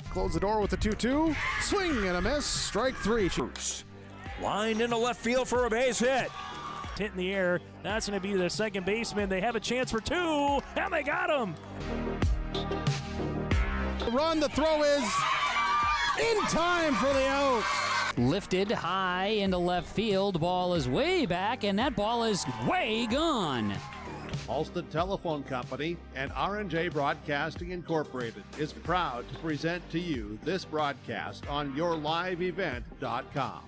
Close the door with the 2-2. Swing and a miss. Strike three. Lined into left field for a base hit. Hit in the air. That's going to be the second baseman. They have a chance for two, and they got him. Run. The throw is in time for the out. Lifted high into left field. Ball is way back, and that ball is way gone. Alston Telephone Company and R&J Broadcasting Incorporated is proud to present to you this broadcast on yourliveevent.com.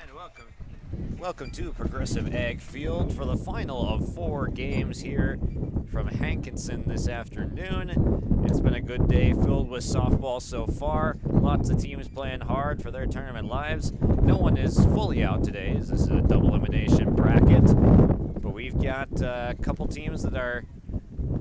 And welcome to Progressive Ag Field for the final of 4 games here from Hankinson this afternoon. It's been a good day filled with softball so far. Lots of teams playing hard for their tournament lives. No one is fully out today, as this is a double elimination bracket. But we've got a couple teams that are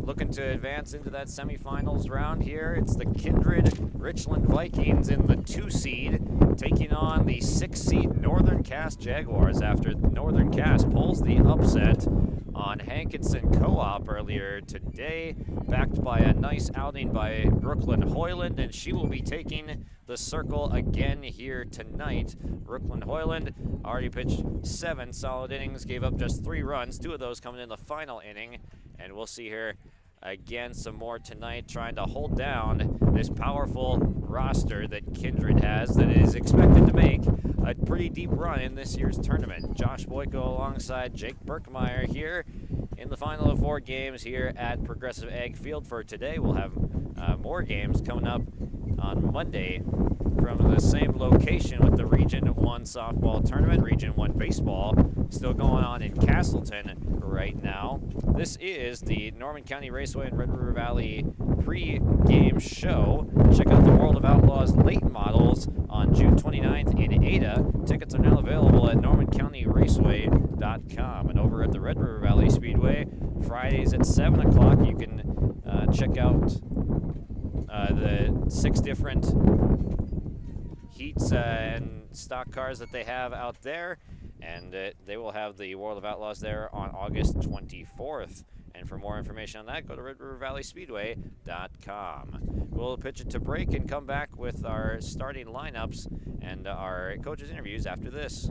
looking to advance into that semifinals round here. It's the Kindred-Richland Vikings in the 2 seed taking on the 6 seed Northern Cass Jaguars after Northern Cass pulls the upset on Hankinson Co-op earlier today, backed by a nice outing by Brooklyn Hoyland, and she will be taking the circle again here tonight. Brooklyn Hoyland already pitched 7 solid innings, gave up just 3 runs, 2 of those coming in the final inning, and we'll see her again some more tonight, trying to hold down this powerful roster that Kindred has that is expected to make a pretty deep run in this year's tournament. Josh Boyko alongside Jake Berkmeyer here in the final of 4 games here at Progressive Ag Field for today. We'll have more games coming up on Monday from the same location with the Region 1 softball tournament. Region 1 baseball still going on in Castleton right now. This is the Norman County Raceway and Red River Valley pre-game show. Check out the World of Outlaws late models on June 29th in Ada. Tickets are now available at normancounty.raceway.com. And over at the Red River Valley Speedway, Fridays at 7 o'clock, you can check out the 6 different heats and stock cars that they have out there, and they will have the World of Outlaws there on August 24th. And for more information on that, go to redrivervalleyspeedway.com. We'll pitch it to break and come back with our starting lineups and our coaches' interviews after this.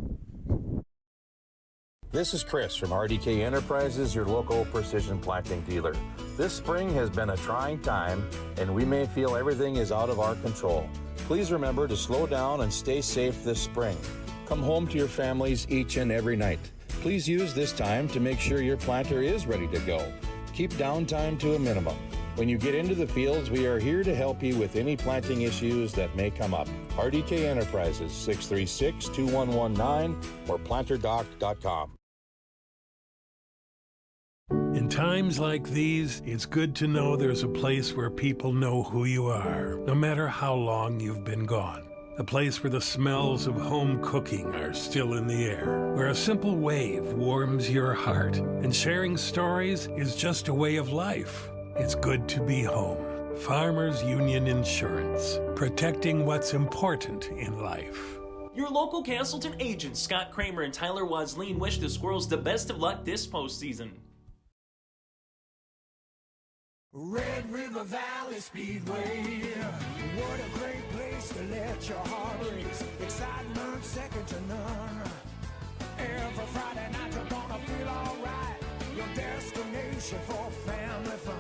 This is Chris from RDK Enterprises, your local precision planting dealer. This spring has been a trying time, and we may feel everything is out of our control. Please remember to slow down and stay safe this spring. Come home to your families each and every night. Please use this time to make sure your planter is ready to go. Keep downtime to a minimum. When you get into the fields, we are here to help you with any planting issues that may come up. RDK Enterprises, 636-2119 or planterdoc.com. In times like these, it's good to know there's a place where people know who you are, no matter how long you've been gone. A place where the smells of home cooking are still in the air, where a simple wave warms your heart, and sharing stories is just a way of life. It's good to be home. Farmers Union Insurance, protecting what's important in life. Your local Castleton agents, Scott Kramer and Tyler Wasleen, wish the Squirrels the best of luck this postseason. Red River Valley Speedway, what a great place to let your heart race. Excitement second to none. Every Friday night you're gonna feel alright. Your destination for family fun.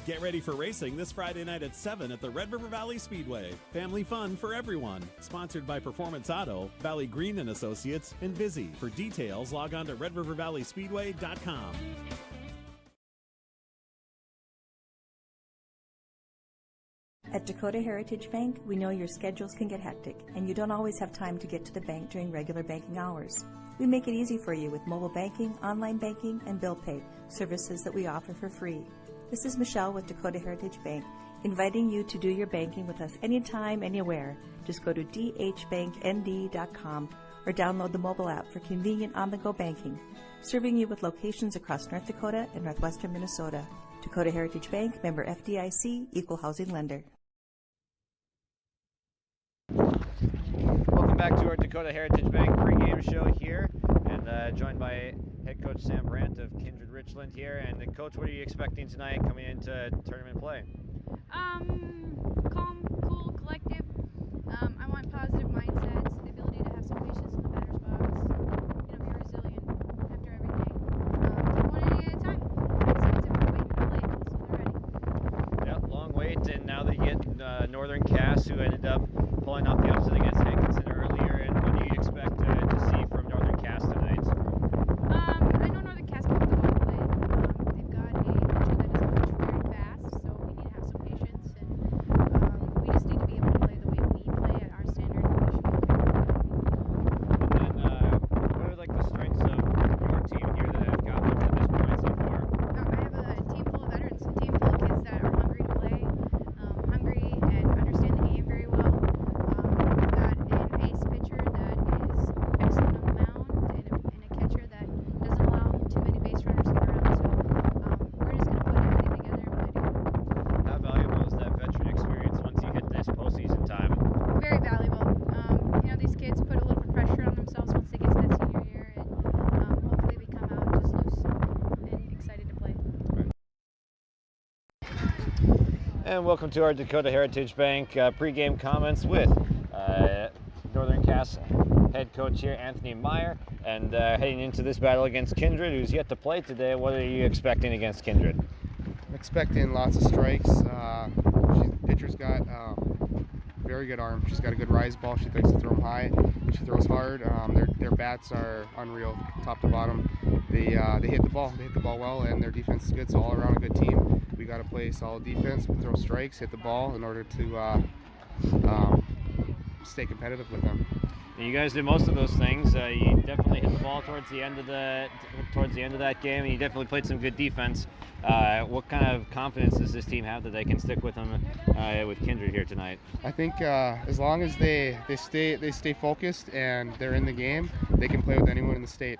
Get ready for racing this Friday night at 7 at the Red River Valley Speedway. Family fun for everyone. Sponsored by Performance Auto, Valley Green & Associates, and Vizzy. For details, log on to redrivervalleyspeedway.com. At Dakota Heritage Bank, we know your schedules can get hectic, and you don't always have time to get to the bank during regular banking hours. We make it easy for you with mobile banking, online banking, and bill pay, services that we offer for free. This is Michelle with Dakota Heritage Bank, inviting you to do your banking with us anytime, anywhere. Just go to dhbanknd.com or download the mobile app for convenient on-the-go banking, serving you with locations across North Dakota and northwestern Minnesota. Dakota Heritage Bank, member FDIC, equal housing lender. Welcome back to our Dakota Heritage Bank pregame show here, and joined by Head coach Sam Brandt of Kindred-Richland here. And coach, what are you expecting tonight coming into tournament play? Calm, cool, collective. I want positive mindsets, the ability to have some patience in the batter's box, be resilient after everything. Take one inning at a time. It's we're waiting to play, so they're ready. Yep, long wait, and now they get Northern Cass, who ended up pulling off the upset against Hankinson earlier. And what do you expect to see from Northern Cass tonight? I know Northern Cass can put the ball in play. They've got a pitcher that is very fast, so we need to have some patience, and we just need to be able to play the way we play at our standard, and we should be okay. And then, what are the strengths of your team here that have gotten up to this point so far? I have a team full of veterans, a team full of kids that are hungry to play, hungry and understand the game very well. We've got an ace pitcher that is excellent on the mound, and a catcher that doesn't allow too many base runners to get around. So we're just going to put everything together and play together. How valuable is that veteran experience once you hit this postseason time? Very valuable. These kids put a little bit of pressure on themselves once they get to that senior year, and hopefully we come out just loose and excited to play. And welcome to our Dakota Heritage Bank pregame comments with Northern Cass head coach here, Anthony Meyer. And heading into this battle against Kindred, who's yet to play today, what are you expecting against Kindred? I'm expecting lots of strikes. Pitcher's got very good arm. She's got a good rise ball. She likes to throw them high. She throws hard. Their bats are unreal, top to bottom. They hit the ball. They hit the ball well, and their defense is good. So all around a good team. We got to play solid defense, throw strikes, hit the ball in order to stay competitive with them. You guys did most of those things. You definitely hit the ball towards the end of that game, and you definitely played some good defense. What kind of confidence does this team have that they can stick with them with Kindred here tonight? I think as long as they stay focused and they're in the game, they can play with anyone in the state.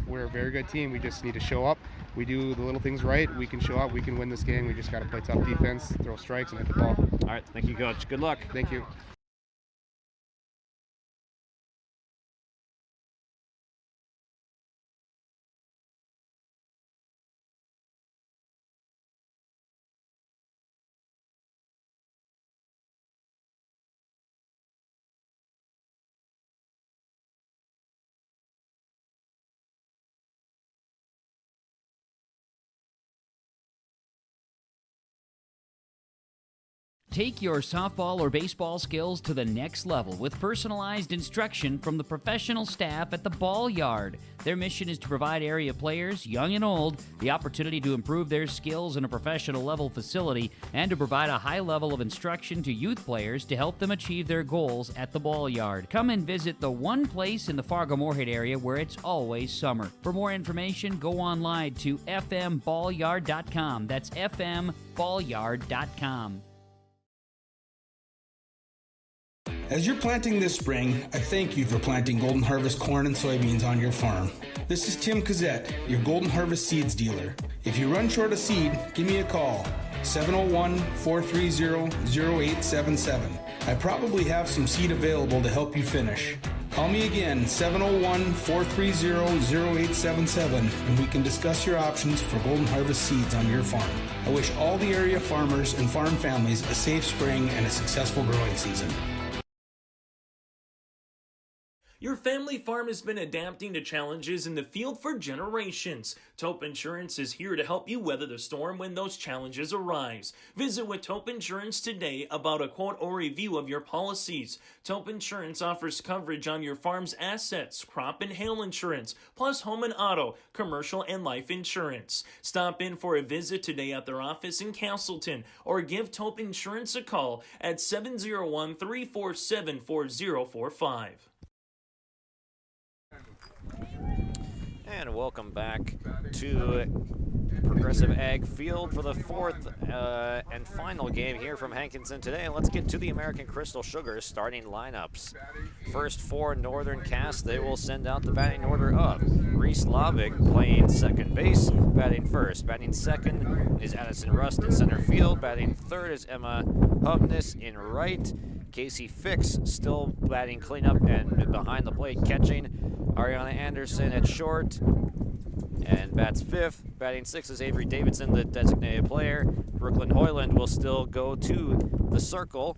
We're a very good team. We just need to show up. We do the little things right. We can show up. We can win this game. We just got to play tough defense, throw strikes, and hit the ball. All right. Thank you, Coach. Good luck. Thank you. Take your softball or baseball skills to the next level with personalized instruction from the professional staff at the Ball Yard. Their mission is to provide area players, young and old, the opportunity to improve their skills in a professional level facility and to provide a high level of instruction to youth players to help them achieve their goals at the Ball Yard. Come and visit the one place in the Fargo-Moorhead area where it's always summer. For more information, go online to fmballyard.com. That's fmballyard.com. As you're planting this spring, I thank you for planting Golden Harvest corn and soybeans on your farm. This is Tim Cazzette, your Golden Harvest seeds dealer. If you run short of seed, give me a call, 701-430-0877. I probably have some seed available to help you finish. Call me again, 701-430-0877, and we can discuss your options for Golden Harvest seeds on your farm. I wish all the area farmers and farm families a safe spring and a successful growing season. Your family farm has been adapting to challenges in the field for generations. Taupe Insurance is here to help you weather the storm when those challenges arise. Visit with Taupe Insurance today about a quote or review of your policies. Taupe Insurance offers coverage on your farm's assets, crop and hail insurance, plus home and auto, commercial and life insurance. Stop in for a visit today at their office in Castleton or give Taupe Insurance a call at 701-347-4045. And welcome back to Progressive Ag Field for the fourth and final game here from Hankinson today. And let's get to the American Crystal Sugars starting lineups. First for Northern Cass, they will send out the batting order of Reese Lovick playing second base, batting first. Batting second is Addison Rust in center field. Batting third is Emma Hubness in right. Casey Fix still batting cleanup and behind the plate catching. Ariana Anderson at short. and bats fifth. Batting sixth is Avery Davidson, the designated player. Brooklyn Hoyland will still go to the circle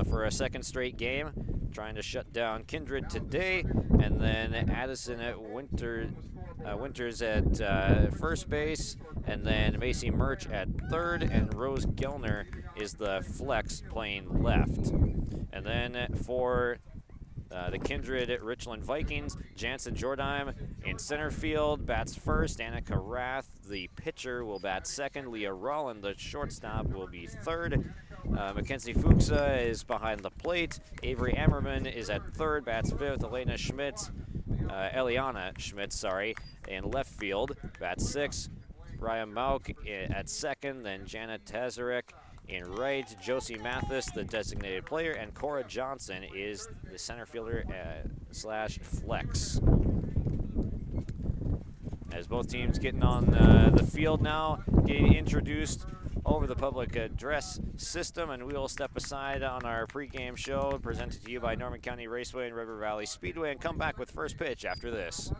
for a second straight game, trying to shut down Kindred today. And then Addison at Winters at first base, and then Macy Murch at third, and Rose Gellner is the flex playing left. And then for the Kindred-Richland Vikings, Jansen Jordheim in center field bats first. Annika Rath, the pitcher, will bat second. Leah Rollin, the shortstop, will be third. Mackenzie Fuchsa is behind the plate. Avery Ammerman is at third, bats fifth. Eliana Schmitz, in left field, bats sixth. Ryan Mauk at second, then Janet Tazarek in right. Josie Mathis, the designated player, and Cora Johnson is the center fielder slash flex. As both teams getting on the field now, getting introduced over the public address system, and we will step aside on our pregame show presented to you by Norman County Raceway and River Valley Speedway, and come back with first pitch after this.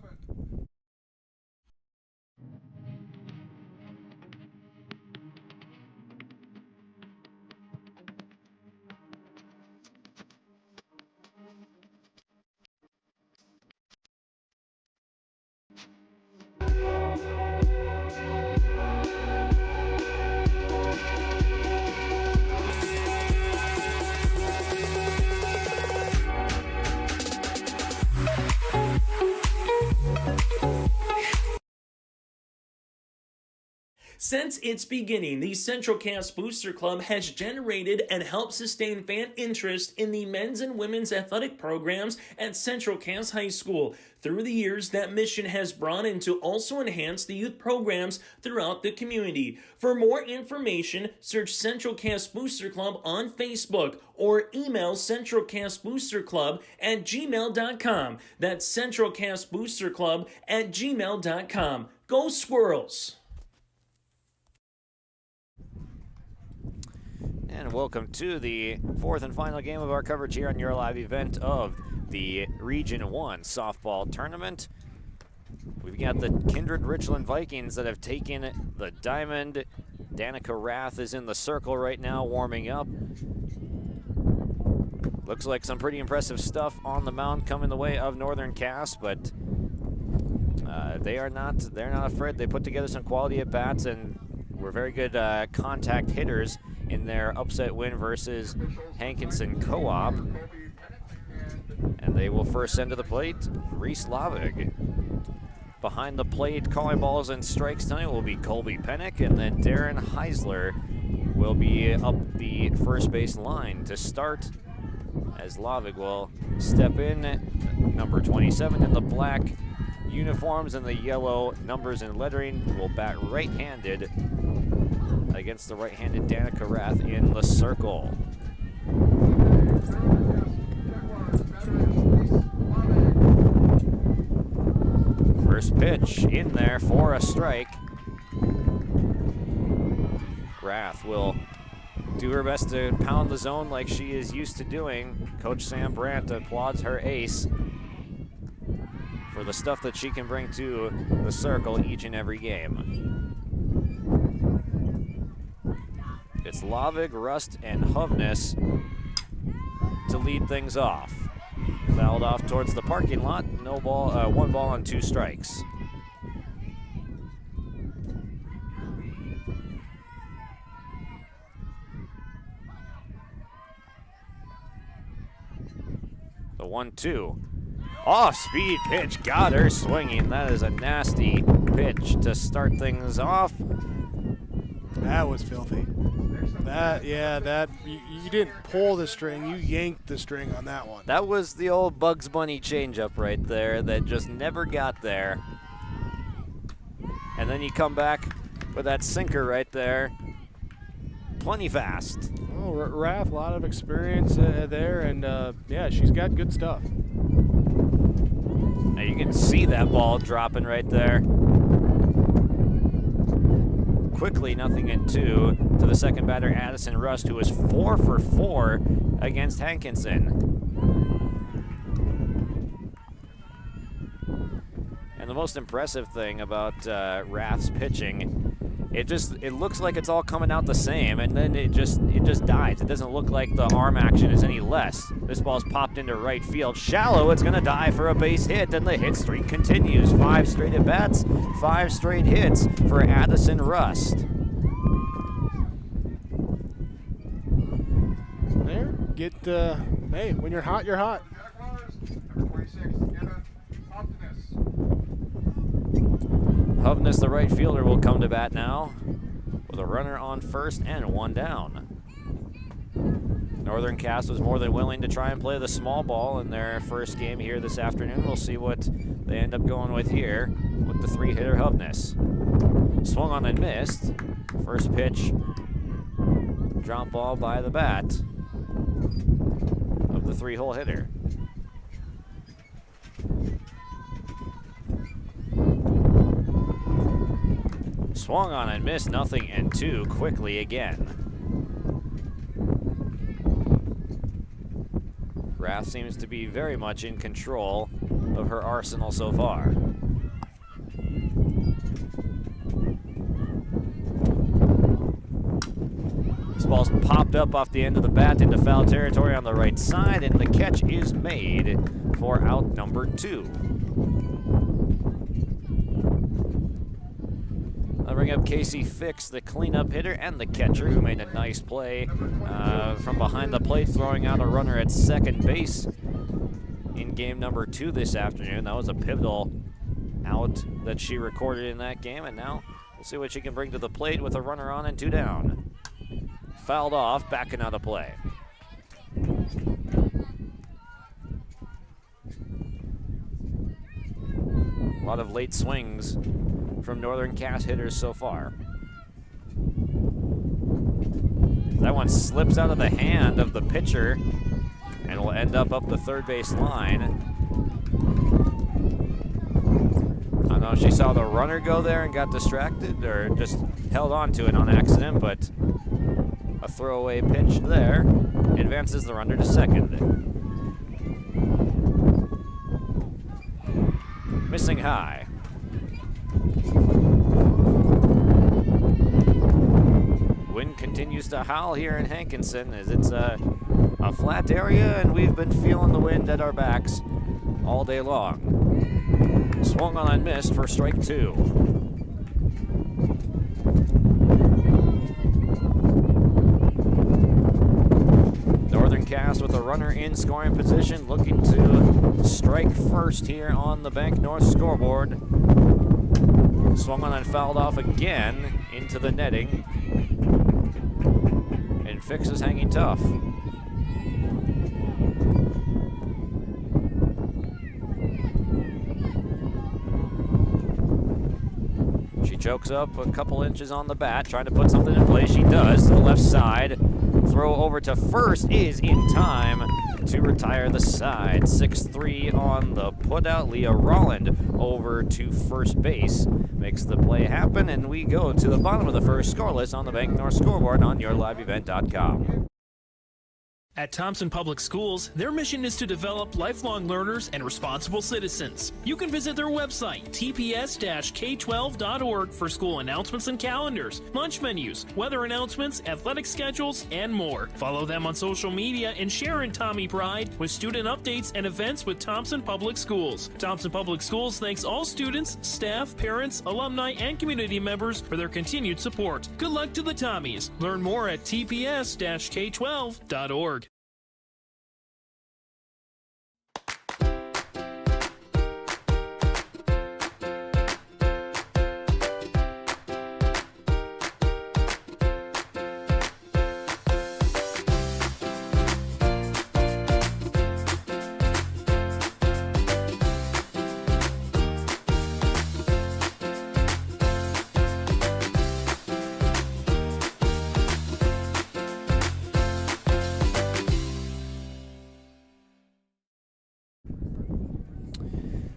Since its beginning, the Central Cast Booster Club has generated and helped sustain fan interest in the men's and women's athletic programs at Central Cast High School. Through the years, that mission has broadened to also enhance the youth programs throughout the community. For more information, search Central Cast Booster Club on Facebook or email centralcastboosterclub@gmail.com. That's centralcastboosterclub@gmail.com. Go Squirrels! And welcome to the fourth and final game of our coverage here on your live event of the Region 1 softball tournament. We've got the Kindred-Richland Vikings that have taken the diamond. Danica Rath is in the circle right now, warming up. Looks like some pretty impressive stuff on the mound coming the way of Northern Cass, but they're not afraid. They put together some quality at bats and were very good contact hitters in their upset win versus Hankinson Co-op. And they will first send to the plate Reese Lavig. Behind the plate, calling balls and strikes tonight will be Colby Pennick, and then Darren Heisler will be up the first base line to start, as Lavig will step in. Number 27 in the black uniforms and the yellow numbers and lettering will bat right-handed against the right-handed Danica Rath in the circle. First pitch in there for a strike. Rath will do her best to pound the zone like she is used to doing. Coach Sam Brandt applauds her ace for the stuff that she can bring to the circle each and every game. It's Lavig, Rust, and Hovness to lead things off. Fouled off towards the parking lot. No ball, 1 ball and 2 strikes. The 1-2. Off-speed pitch, got her swinging. That is a nasty pitch to start things off. That was filthy. You didn't pull the string, you yanked the string on that one. That was the old Bugs Bunny changeup right there that just never got there. And then you come back with that sinker right there. Plenty fast. Oh, Rath, a lot of experience there, and yeah, she's got good stuff. Now you can see that ball dropping right there. Quickly, 0-2 to the second batter, Addison Rust, who was 4 for 4 against Hankinson. And the most impressive thing about Rath's pitching, it looks like it's all coming out the same, and then it just dies. It doesn't look like the arm action is any less. This ball's popped into right field. Shallow, it's going to die for a base hit, and the hit streak continues. 5 straight at-bats, 5 straight hits for Addison Rust. There, hey, when you're hot, you're hot. Hovness, the right fielder, will come to bat now with a runner on first and 1 down. Northern Cass was more than willing to try and play the small ball in their first game here this afternoon. We'll see what they end up going with here with the 3-hitter Hovness. Swung on and missed. First pitch, drop ball by the bat of the 3-hole hitter. Swung on and missed, 0-2 quickly again. Rath seems to be very much in control of her arsenal so far. This ball's popped up off the end of the bat into foul territory on the right side, and the catch is made for out number 2. I'll bring up Casey Fix, the cleanup hitter and the catcher, who made a nice play from behind the plate, throwing out a runner at second base in game number 2 this afternoon. That was a pivotal out that she recorded in that game, and now we'll see what she can bring to the plate with a runner on and 2 down. Fouled off, backing out of play. A lot of late swings from Northern Cass hitters so far. That one slips out of the hand of the pitcher and will end up the third base line. I don't know if she saw the runner go there and got distracted or just held on to it on accident, but a throwaway pitch there advances the runner to second. Missing high. Wind continues to howl here in Hankinson as it's a flat area, and we've been feeling the wind at our backs all day long. Swung on and missed for strike 2. Northern Cass with a runner in scoring position, looking to strike first here on the Bank North scoreboard. Swung on and fouled off again into the netting. And Fix is hanging tough. She chokes up a couple inches on the bat, trying to put something in place. She does, to the left side. Throw over to first is in time to retire the side. 6-3 on the putout. Leah Rolland over to first base. Makes the play happen, and we go to the bottom of the first, scoreless on the Bank North scoreboard on yourliveevent.com. At Thompson Public Schools, their mission is to develop lifelong learners and responsible citizens. You can visit their website, tps-k12.org, for school announcements and calendars, lunch menus, weather announcements, athletic schedules, and more. Follow them on social media and share in Tommy Pride with student updates and events with Thompson Public Schools. Thompson Public Schools thanks all students, staff, parents, alumni, and community members for their continued support. Good luck to the Tommies. Learn more at tps-k12.org.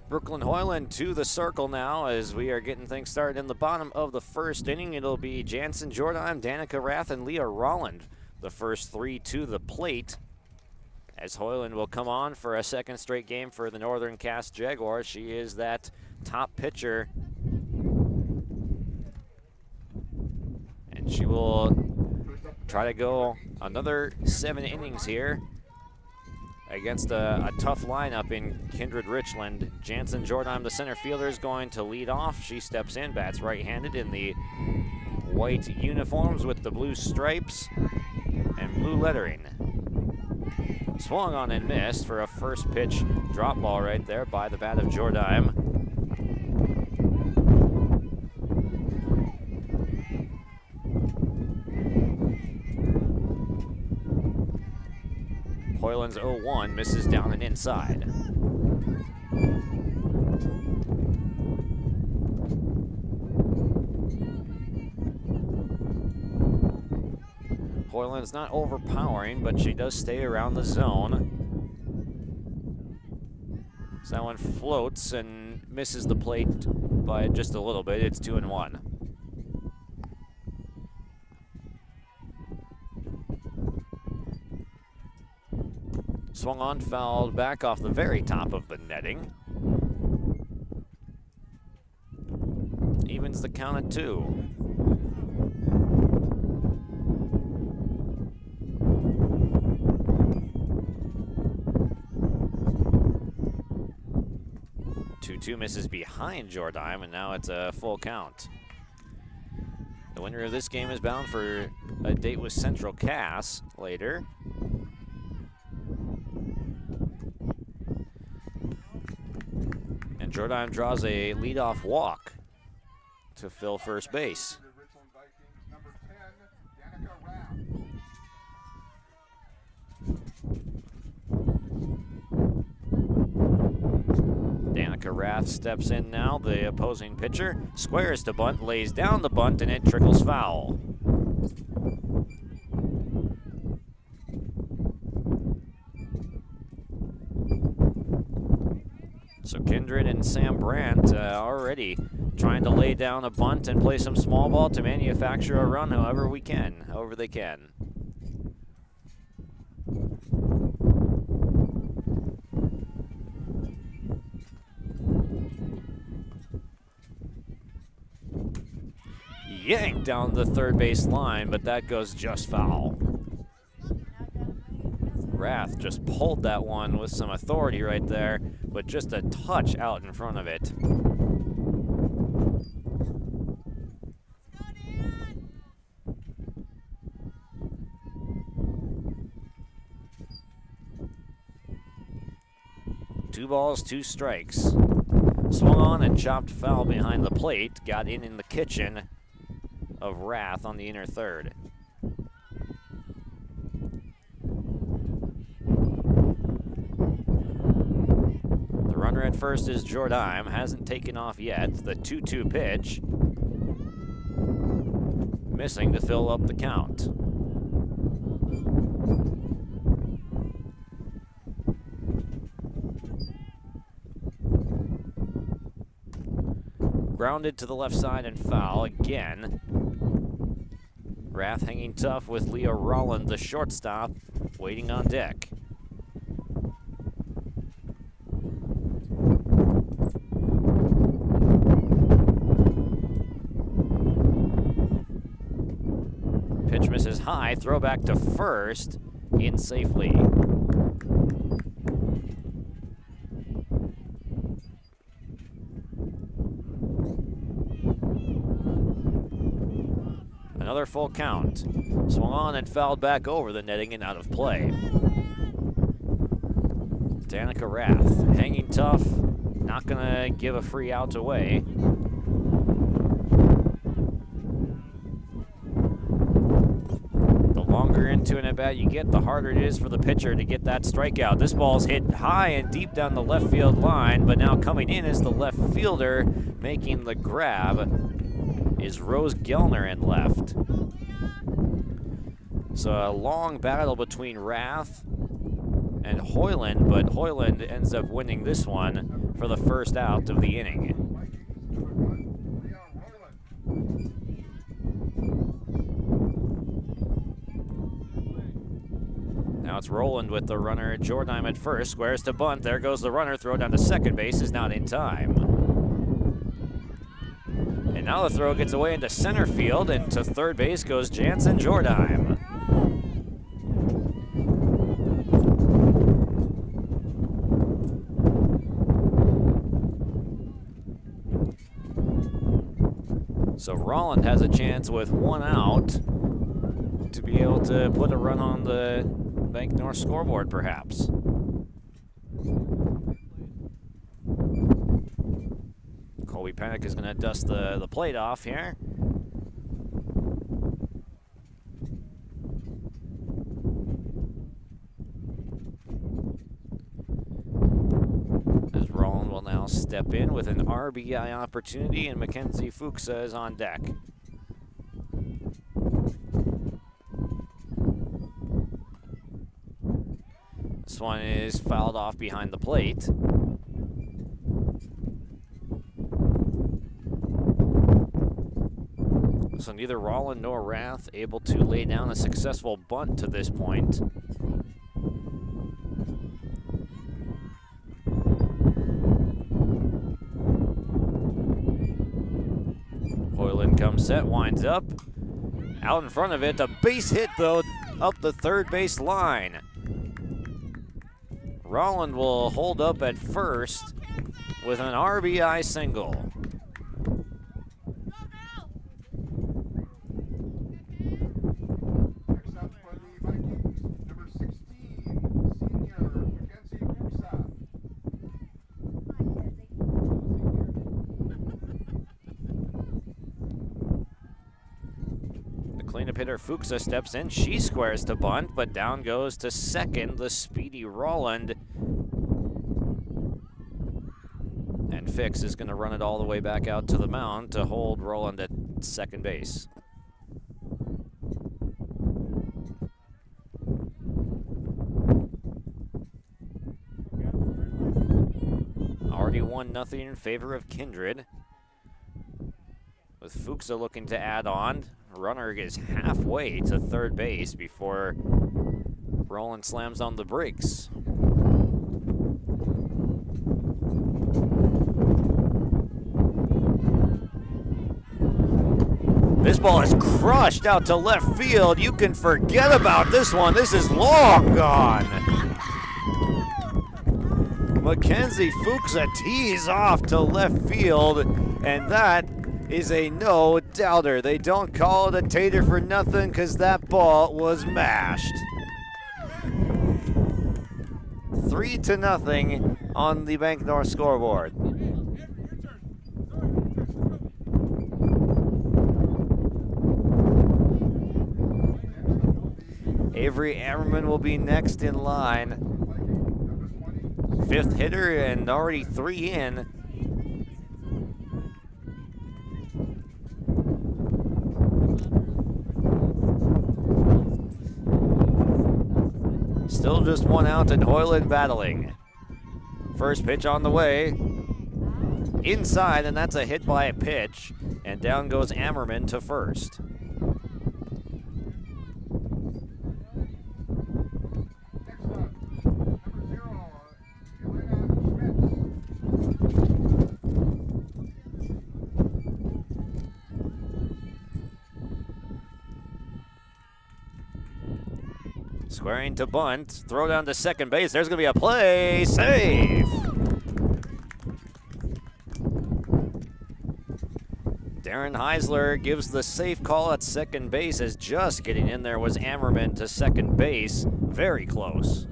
Brooklyn Hoyland to the circle now as we are getting things started in the bottom of the first inning. It'll be Jansen Jordan, Danica Rath, and Leah Rolland, the first 3 to the plate. as Hoyland will come on for a second straight game for the Northern Cass Jaguars. She is that top pitcher, and she will try to go another 7 innings here against a tough lineup in Kindred-Richland. Jansen Jordan, the center fielder, is going to lead off. She steps in, bats right-handed in the white uniforms with the blue stripes and blue lettering. Swung on and missed for a first pitch drop ball right there by the bat of Jordan. Hoyland's 0-1 misses down and inside. Hoyland's not overpowering, but she does stay around the zone. So that one floats and misses the plate by just a little bit. It's 2-1. Swung on, fouled back off the very top of the netting. Evens the count at 2. Two misses behind Jordan, and now it's a full count. The winner of this game is bound for a date with Central Cass later. And Jordan draws a leadoff walk to fill first base. Danica Rath steps in now, the opposing pitcher. Squares to bunt, lays down the bunt, and it trickles foul. So Kindred and Sam Brandt already trying to lay down a bunt and play some small ball to manufacture a run however they can. Yanked down the third base line, but that goes just foul. Rath just pulled that one with some authority right there, but just a touch out in front of it. Two balls, 2 strikes. Swung on and chopped foul behind the plate, got in the kitchen of Rath on the inner third. The runner at first is Jordan, hasn't taken off yet. The 2-2 pitch, missing to fill up the count. Grounded to the left side and foul again. Rath hanging tough with Leah Rolland, the shortstop, waiting on deck. Pitch misses high, throw back to first, in safely. Another full count. Swung on and fouled back over the netting and out of play. Danica Rath hanging tough, not gonna give a free out away. The longer into an at-bat you get, the harder it is for the pitcher to get that strikeout. This ball's hit high and deep down the left field line, but now coming in is the left fielder making the grab is Rose Gellner in left. So a long battle between Rath and Hoyland, but Hoyland ends up winning this one for the first out of the inning. Now it's Roland with the runner. Jordheim at first, squares to bunt. There goes the runner. Throw down to second base is not in time. And now the throw gets away into center field, and to third base goes Jansen Jordheim. So Roland has a chance with one out to be able to put a run on the Bank North scoreboard, perhaps. Colby Pennick is going to dust the plate off here. As Roland will now step in with an RBI opportunity, and Mackenzie Fuchsa is on deck. This one is fouled off behind the plate. So neither Roland nor Rath able to lay down a successful bunt to this point. Hoyland comes set, winds up. Out in front of it, a base hit though, up the third base line. Roland will hold up at first with an RBI single. Cleanup hitter Fuchsa steps in. She squares to bunt, but down goes to second the speedy Roland. And Fix is going to run it all the way back out to the mound to hold Roland at second base. Already 1-0 in favor of Kindred. With Fuchsa looking to add on. Runner is halfway to third base before Roland slams on the brakes. This ball is crushed out to left field. You can forget about this one. This is long gone. Mackenzie Fuchsa tees off to left field, and that is a no-doubter. They don't call it a tater for nothing because that ball was mashed. 3-0 on the Bank North scoreboard. Avery Ammerman will be next in line. Fifth hitter and already 3 in. Still just 1 out and Hoyland battling. First pitch on the way. Inside, and that's a hit by a pitch. And down goes Ammerman to first. Squaring to bunt, throw down to second base. There's going to be a play, safe. Darren Heisler gives the safe call at second base, as just getting in there was Ammerman to second base. Very close.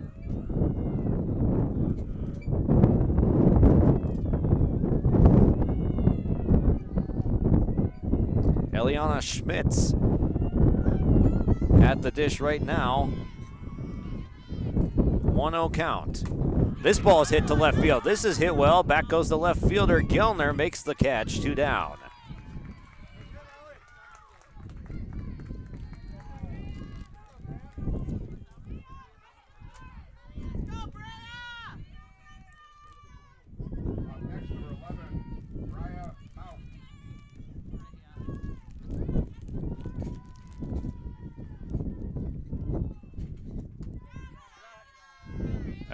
Eliana Schmitz at the dish right now. 1-0 count. This ball is hit to left field. This is hit well. Back goes the left fielder. Gellner makes the catch. 2 down.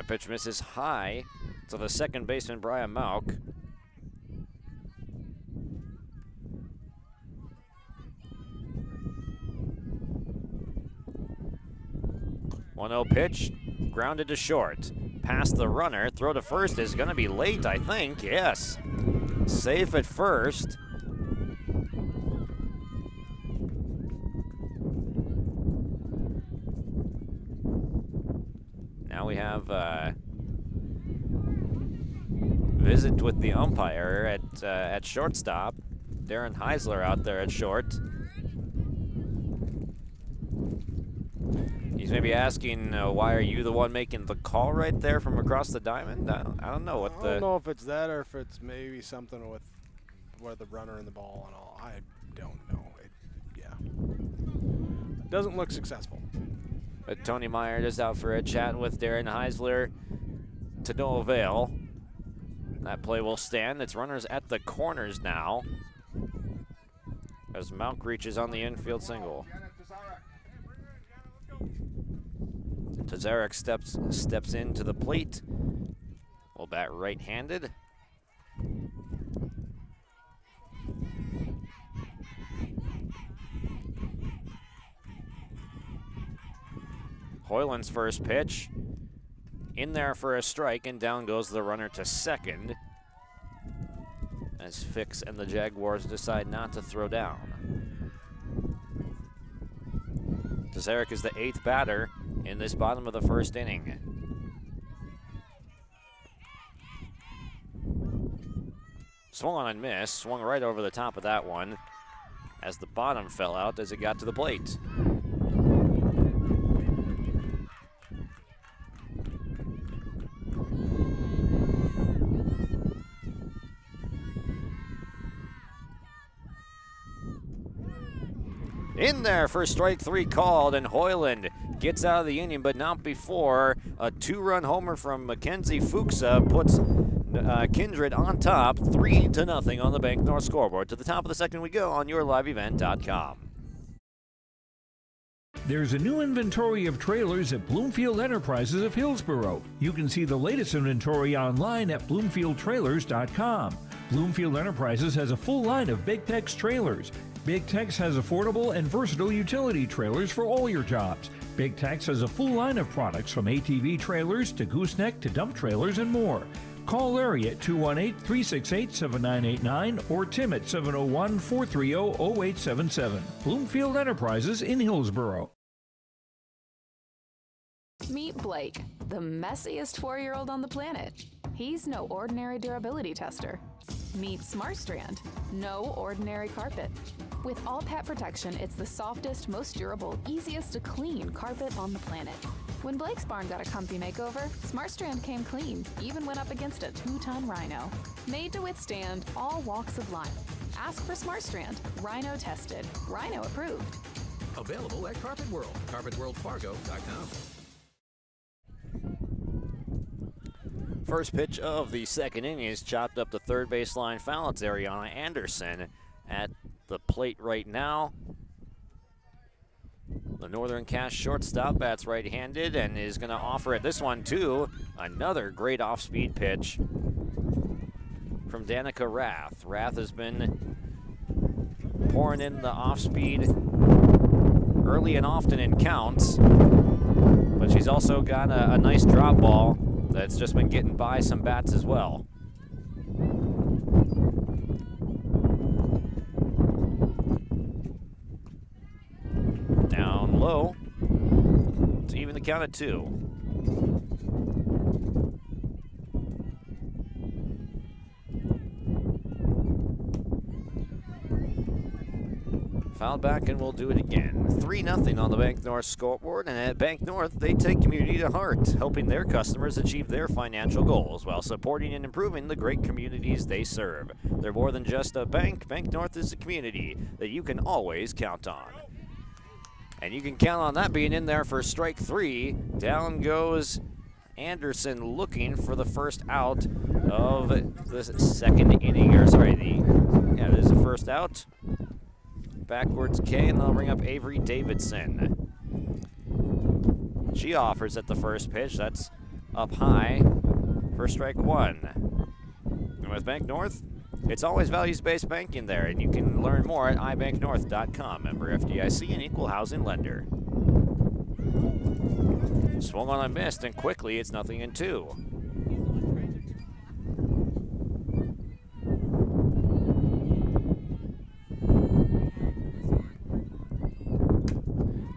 pitch misses high to the second baseman, Brian Mauk. 1-0 pitch, grounded to short. Past the runner, throw to first is going to be late, I think. Yes. Safe at first. Now we have a visit with the umpire at shortstop. Darren Heisler out there at short. He's maybe asking, why are you the one making the call right there from across the diamond? I don't know what I don't know if it's that or if it's maybe something with where the runner and the ball and all. I don't know. It doesn't look successful. But Tony Meyer just out for a chat with Darren Heisler to no avail. That play will stand. It's runners at the corners now as Mauk reaches on the infield single. Tazarek steps into the plate. Will bat right-handed. Hoyland's first pitch. In there for a strike, and down goes the runner to second. As Fix and the Jaguars decide not to throw down. Tazarek is the 8th batter in this bottom of the first inning. Swung on and missed, swung right over the top of that one as the bottom fell out as it got to the plate. In there for strike 3 called, and Hoyland gets out of the inning, but not before a 2-run homer from Mackenzie Fuchsa puts Kindred on top, 3-0 on the Bank North scoreboard. To the top of the second we go on yourliveevent.com. There's a new inventory of trailers at Bloomfield Enterprises of Hillsborough. You can see the latest inventory online at bloomfieldtrailers.com. Bloomfield Enterprises has a full line of Big Tex trailers. Big Tex has affordable and versatile utility trailers for all your jobs. Big Tex has a full line of products from ATV trailers to gooseneck to dump trailers and more. Call Larry at 218-368-7989 or Tim at 701-430-0877. Bloomfield Enterprises in Hillsborough. Meet Blake, the messiest 4-year-old on the planet. He's no ordinary durability tester. Meet SmartStrand, no ordinary carpet. With all pet protection, it's the softest, most durable, easiest to clean carpet on the planet. When Blake's barn got a comfy makeover, SmartStrand came clean, even went up against a 2-ton rhino. Made to withstand all walks of life. Ask for SmartStrand, rhino tested, rhino approved. Available at Carpet World, carpetworldfargo.com. First pitch of the second inning is chopped up the third baseline foul. It's Ariana Anderson at the plate right now. The Northern Cash shortstop bats right-handed and is going to offer it this one too. Another great off-speed pitch from Danica Rath. Rath has been pouring in the off-speed early and often in counts, but she's also got a nice drop ball that's just been getting by some bats as well. Down low to even the count at 2. Fouled back, and we'll do it again. 3-0 on the Bank North scoreboard, and at Bank North, they take community to heart, helping their customers achieve their financial goals while supporting and improving the great communities they serve. They're more than just a bank. Bank North is a community that you can always count on. And you can count on that being in there for strike 3. Down goes Anderson looking for the first out of the second inning. Or sorry, it is the first out. Backwards K, and they'll bring up Avery Davidson. She offers at the first pitch. That's up high for strike one. And with Bank North, it's always values-based banking there, and you can learn more at ibanknorth.com. Member FDIC, an equal housing lender. Swung on a missed, and quickly it's 0-2.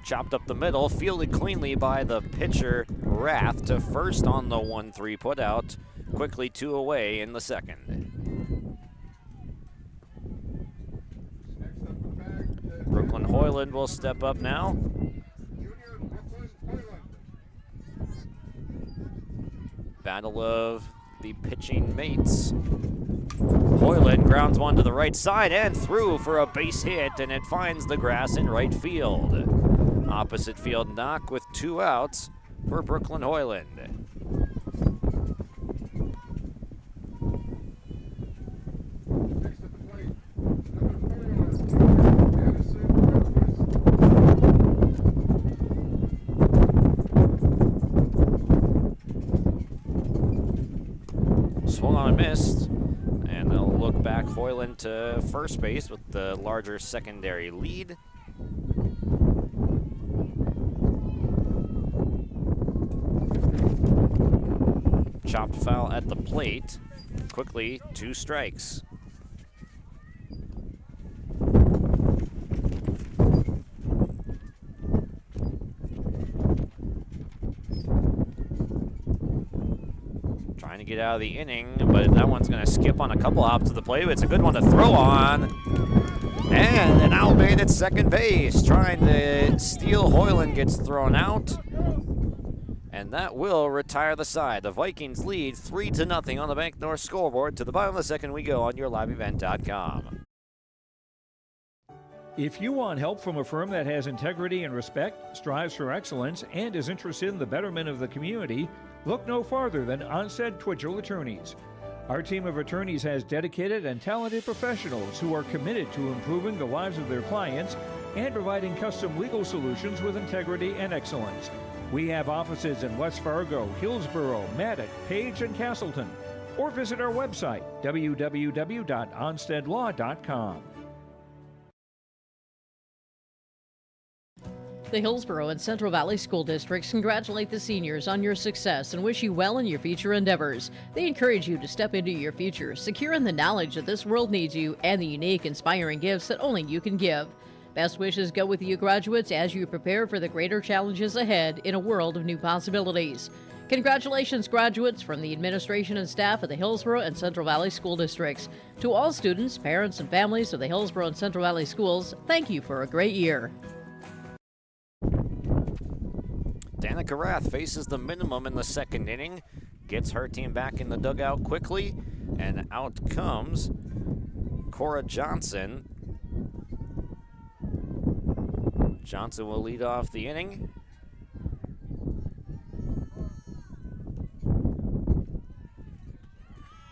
Chopped up the middle, fielded cleanly by the pitcher, Rath, to first on the 1-3 putout. Quickly 2 away in the second. Brooklyn Hoyland will step up now. Battle of the pitching mates. Hoyland grounds one to the right side and through for a base hit, and it finds the grass in right field. Opposite field knock with 2 outs for Brooklyn Hoyland. Swung on and missed, and they'll look back Hoyland to first base with the larger secondary lead. Chopped foul at the plate. Quickly 2 strikes. Trying to get out of the inning, but that one's going to skip on a couple hops to the plate. It's a good one to throw on. And an out made at second base. Trying to steal Hoyland gets thrown out. And that will retire the side. The Vikings lead 3-0 on the Bank North scoreboard. To the bottom of the second we go on yourliveevent.com. If you want help from a firm that has integrity and respect, strives for excellence, and is interested in the betterment of the community, look no farther than Onstead Twitchell Attorneys. Our team of attorneys has dedicated and talented professionals who are committed to improving the lives of their clients and providing custom legal solutions with integrity and excellence. We have offices in West Fargo, Hillsborough, Maddox, Page, and Castleton. Or visit our website, www.onsteadlaw.com. The Hillsborough and Central Valley School Districts congratulate the seniors on your success and wish you well in your future endeavors. They encourage you to step into your future, secure in the knowledge that this world needs you and the unique, inspiring gifts that only you can give. Best wishes go with you graduates as you prepare for the greater challenges ahead in a world of new possibilities. Congratulations, graduates, from the administration and staff of the Hillsborough and Central Valley School Districts. To all students, parents, and families of the Hillsborough and Central Valley Schools, thank you for a great year. Danica Rath faces the minimum in the second inning, gets her team back in the dugout quickly, and out comes Cora Johnson. Johnson will lead off the inning.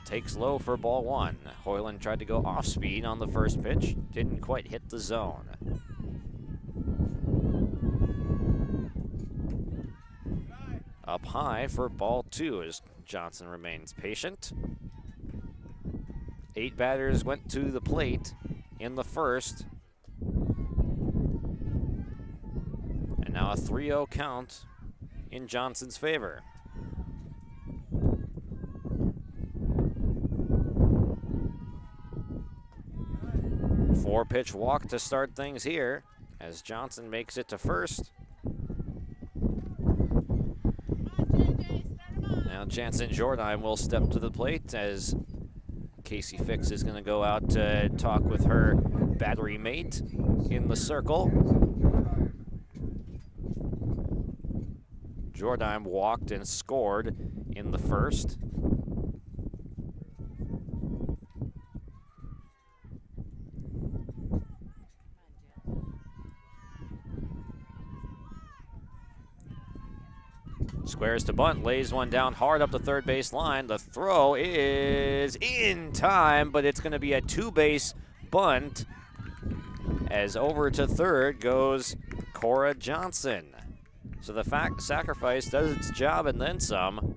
Takes low for ball 1. Hoyland tried to go off speed on the first pitch, didn't quite hit the zone. Up high for ball 2 as Johnson remains patient. 8 batters went to the plate in the first. And now a 3-0 count in Johnson's favor. Four-pitch walk to start things here as Johnson makes it to first. Now Jansen Jordan will step to the plate as Casey Fix is going to go out to talk with her battery mate in the circle. Jordan walked and scored in the first. Squares to bunt, lays one down hard up the third base line. The throw is in time, but it's going to be a 2-base bunt as over to third goes Cora Johnson. So the sacrifice does its job and then some.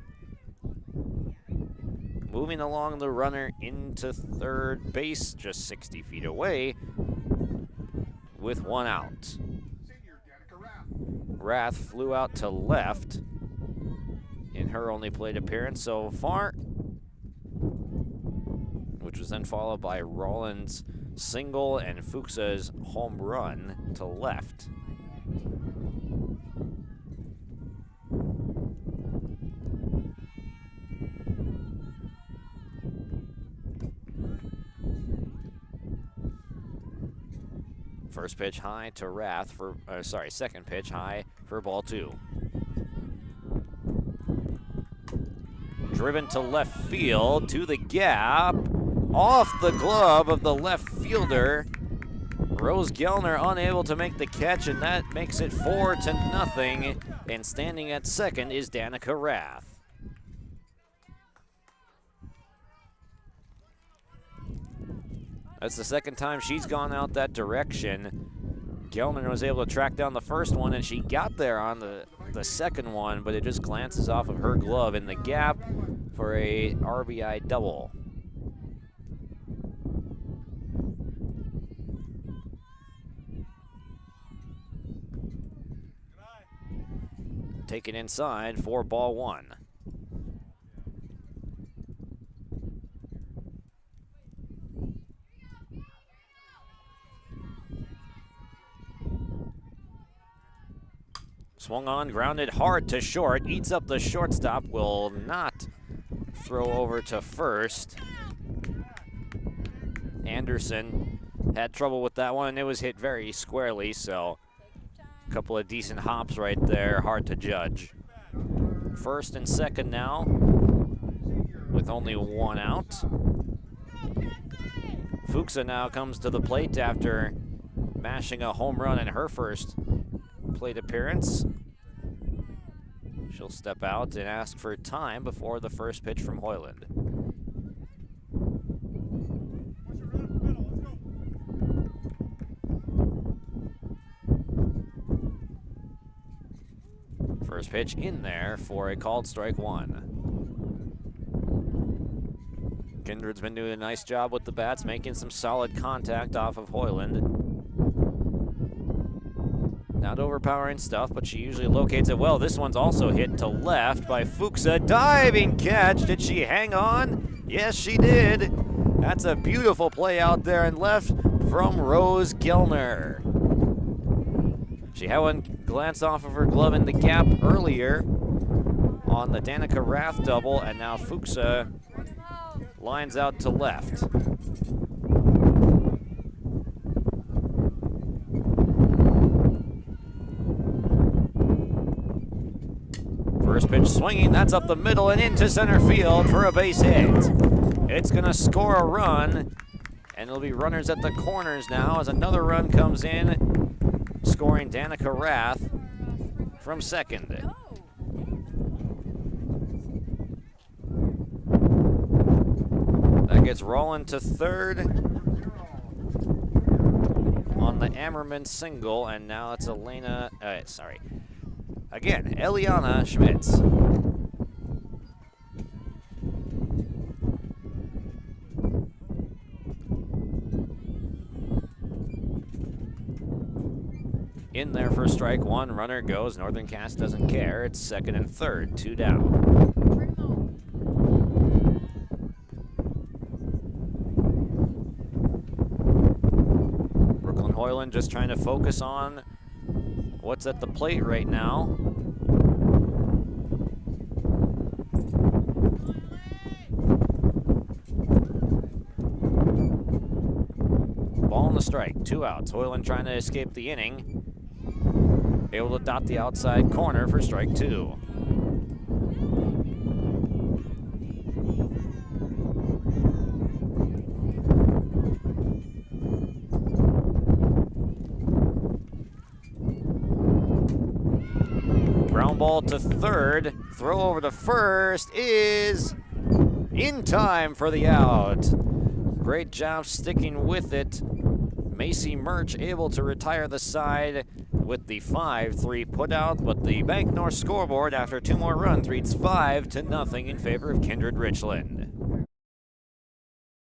moving along the runner into third base, just 60 feet away, with 1 out. Rath flew out to left in her only plate appearance so far, which was then followed by Rollins' single and Fuchsa's home run to left. First pitch high to Rath for, second pitch high for ball 2. Driven to left field, to the gap, off the glove of the left fielder. Rose Gellner unable to make the catch, and that makes it 4-0. And standing at second is Danica Rath. That's the second time she's gone out that direction. Gellner was able to track down the first one, and she got there on the second one, but it just glances off of her glove in the gap for a RBI double. Taken inside for ball 1. Swung on, grounded hard to short, eats up the shortstop, will not throw over to first. Anderson had trouble with that one, and it was hit very squarely, so a couple of decent hops right there, hard to judge. First and second now, with only 1 out. Fuchsa now comes to the plate after mashing a home run in her first plate appearance. She'll step out and ask for time before the first pitch from Hoyland. First pitch in there for a called strike 1. Kindred's been doing a nice job with the bats, making some solid contact off of Hoyland. Not overpowering stuff, but she usually locates it well. This one's also hit to left by Fuchsa. Diving catch. Did she hang on? Yes, she did. That's a beautiful play out there and left from Rose Gellner. She had one glance off of her glove in the gap earlier on the Danica Rath double, and now Fuchsa lines out to left. First pitch swinging, that's up the middle and into center field for a base hit. It's gonna score a run, and it'll be runners at the corners now as another run comes in, scoring Danica Rath from second. That gets Roland to third on the Ammerman single, and now it's Eliana Schmitz. In there for strike 1, runner goes. Northern Cass doesn't care. It's second and third, 2 down. Brooklyn Hoyland just trying to focus on what's at the plate right now. Ball on the strike, 2 outs. Hoyland trying to escape the inning. Able to dot the outside corner for strike 2. Ground ball to third. Throw over to first is in time for the out. Great job sticking with it. Macy Murch able to retire the side with the 5-3 putout, but the Bank North scoreboard after 2 more runs reads 5-0 in favor of Kindred-Richland.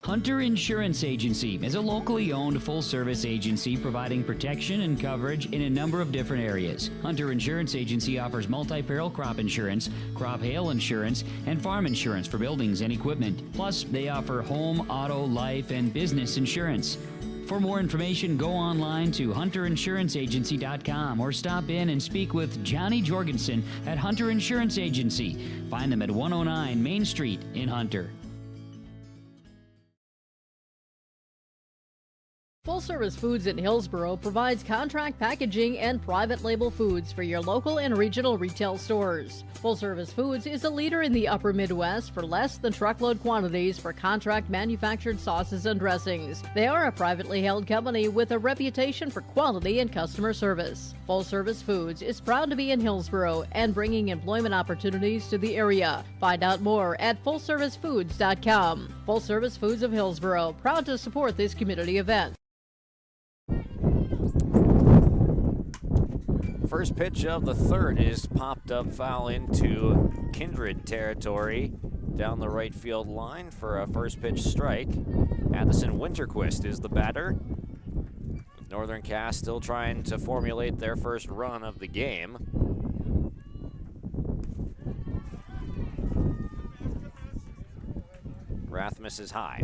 Hunter Insurance Agency is a locally owned full-service agency providing protection and coverage in a number of different areas. Hunter Insurance Agency offers multi-peril crop insurance, crop hail insurance, and farm insurance for buildings and equipment. Plus, they offer home, auto, life, and business insurance. For more information, go online to hunterinsuranceagency.com or stop in and speak with Johnny Jorgensen at Hunter Insurance Agency. Find them at 109 Main Street in Hunter. Full Service Foods in Hillsboro provides contract packaging and private label foods for your local and regional retail stores. Full Service Foods is a leader in the upper Midwest for less than truckload quantities for contract manufactured sauces and dressings. They are a privately held company with a reputation for quality and customer service. Full Service Foods is proud to be in Hillsboro and bringing employment opportunities to the area. Find out more at fullservicefoods.com. Full Service Foods of Hillsboro, proud to support this community event. First pitch of the third is popped up foul into Kindred territory down the right field line for a first pitch strike. Addison Winterquist is the batter. Northern Cass still trying to formulate their first run of the game. Rath misses high.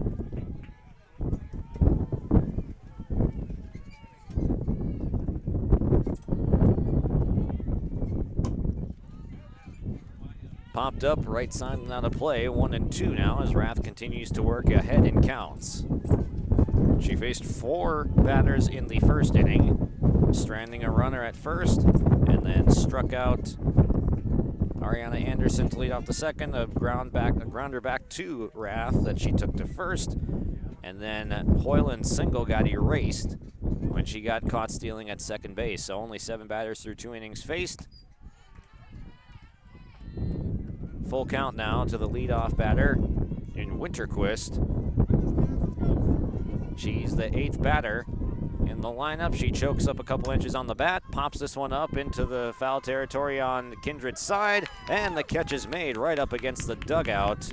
Popped up, right side and out of play, 1-2 now as Rath continues to work ahead in counts. She faced 4 batters in the first inning, stranding a runner at first, and then struck out Ariana Anderson to lead off the second, a grounder back to Rath that she took to first, and then Hoyland's single got erased when she got caught stealing at second base. So only 7 batters through 2 innings faced. Full count now to the leadoff batter in Winterquist. She's the 8th batter in the lineup. She chokes up a couple inches on the bat, pops this one up into the foul territory on Kindred's side, and the catch is made right up against the dugout.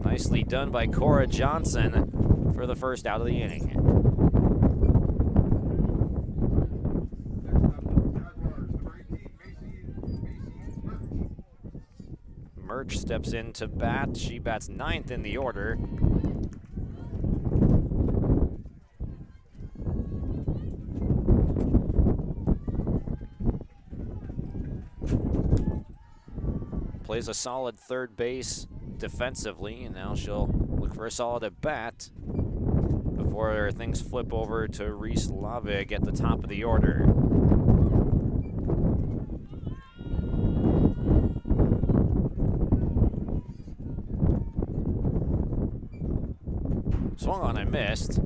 Nicely done by Cora Johnson for the first out of the inning. Murch steps in to bat. She bats 9th in the order. Plays a solid third base defensively, and now she'll look for a solid at bat before things flip over to Reese Lavig at the top of the order. Swung on and missed,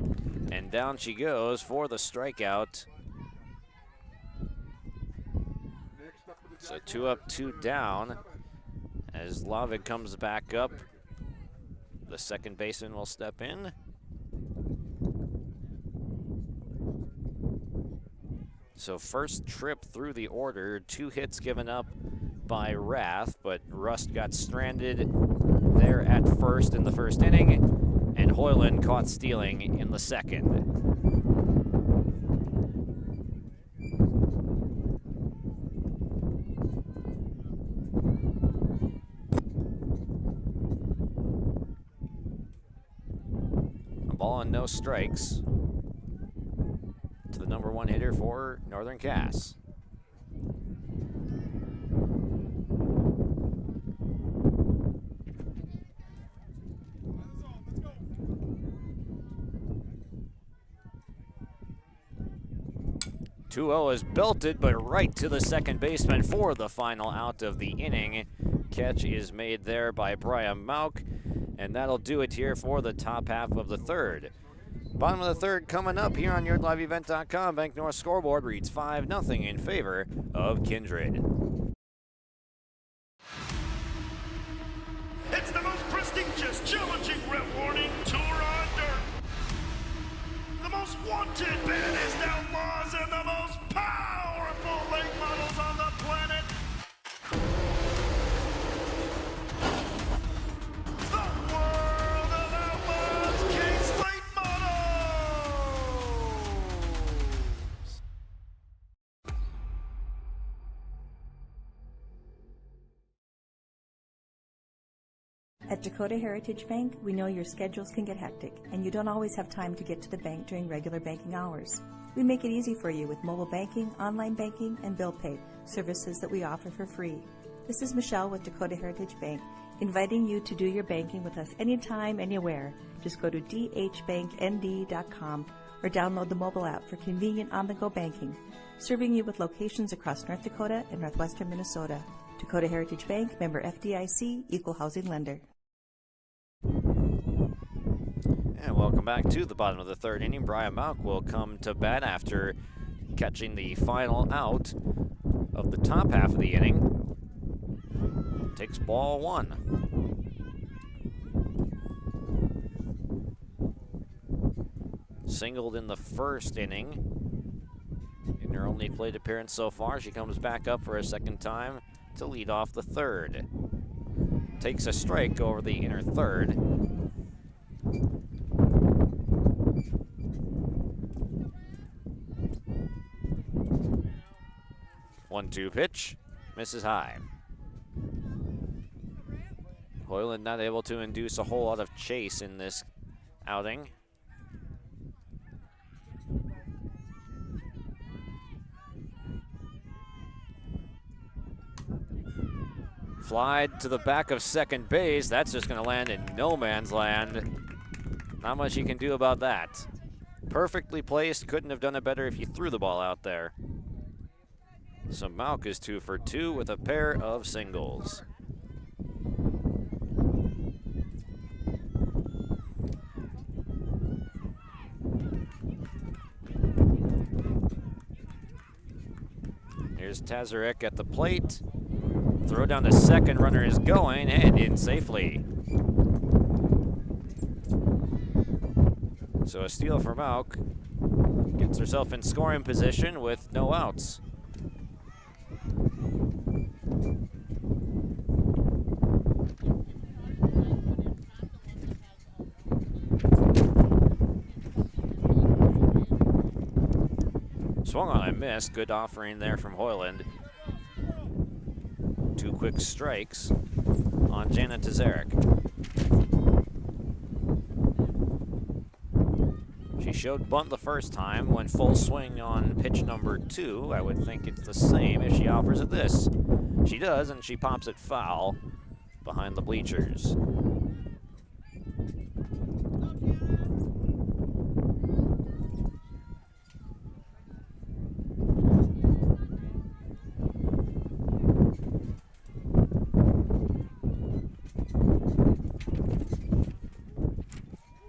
and down she goes for the strikeout. So 2 up, 2 down. As Lavig comes back up, the second baseman will step in. So first trip through the order, 2 hits given up by Rath, but Rust got stranded there at first in the first inning, and Hoyland caught stealing in the second. A ball and no strikes to the number 1 hitter for Northern Cass. Two-0 is belted, but right to the second baseman for the final out of the inning. Catch is made there by Brian Mauk, and that'll do it here for the top half of the third. Bottom of the third coming up here on YourLiveEvent.com. Bank North scoreboard reads 5-0 in favor of Kindred. It's the most prestigious, challenging, rewarding tour on dirt. The most wanted, baddest outlaws, and the most powerful late models on the planet. The world At Dakota Heritage Bank, we know your schedules can get hectic, and you don't always have time to get to the bank during regular banking hours. We make it easy for you with mobile banking, online banking, and bill pay, services that we offer for free. This is Michelle with Dakota Heritage Bank, inviting you to do your banking with us anytime, anywhere. Just go to dhbanknd.com or download the mobile app for convenient on-the-go banking, serving you with locations across North Dakota and northwestern Minnesota. Dakota Heritage Bank, member FDIC, equal housing lender. And welcome back to the bottom of the third inning. Brian Malk will come to bat after catching the final out of the top half of the inning. Takes ball one. Singled in the first inning. In her only plate appearance so far, she comes back up for a second time to lead off the third. Takes a strike over the inner third. 1-2 pitch, misses high. Hoyland not able to induce a whole lot of chase in this outing. Fly to the back of second base. That's just going to land in no man's land. Not much you can do about that. Perfectly placed. Couldn't have done it better if you threw the ball out there. So Malk is 2 for 2 with a pair of singles. Here's Tazarek at the plate. Throw down to second, runner is going and in safely. So a steal for Malk. Gets herself in scoring position with no outs. Swung on and missed. Good offering there from Hoyland. 2 quick strikes on Jana Tazarek. She showed bunt the first time, went full swing on pitch number 2. I would think it's the same if she offers it this. She does, and she pops it foul behind the bleachers.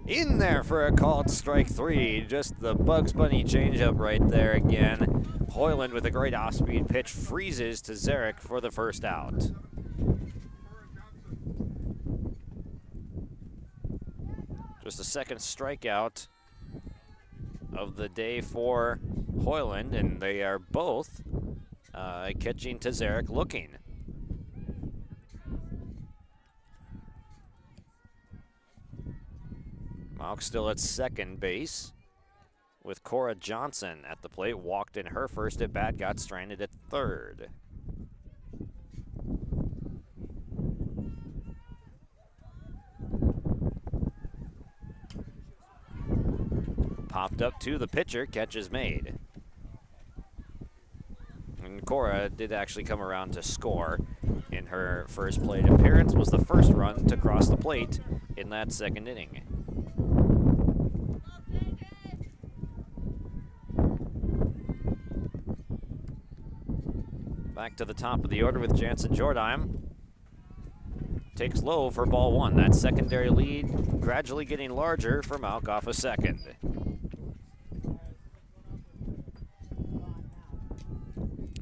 In there for a called strike 3. Just the Bugs Bunny changeup right there again. Hoyland with a great off-speed pitch freezes to Zarek for the first out. Just the second strikeout of the day for Hoyland, and they are both catching Tazarek looking. Malk still at second base with Cora Johnson at the plate. Walked in her first at bat, got stranded at third. Popped up to the pitcher, catch is made. And Cora did actually come around to score in her first plate appearance. Was the first run to cross the plate in that second inning. Back to the top of the order with Jansen Jordheim. Takes low for ball 1. That secondary lead gradually getting larger for Malk off a second.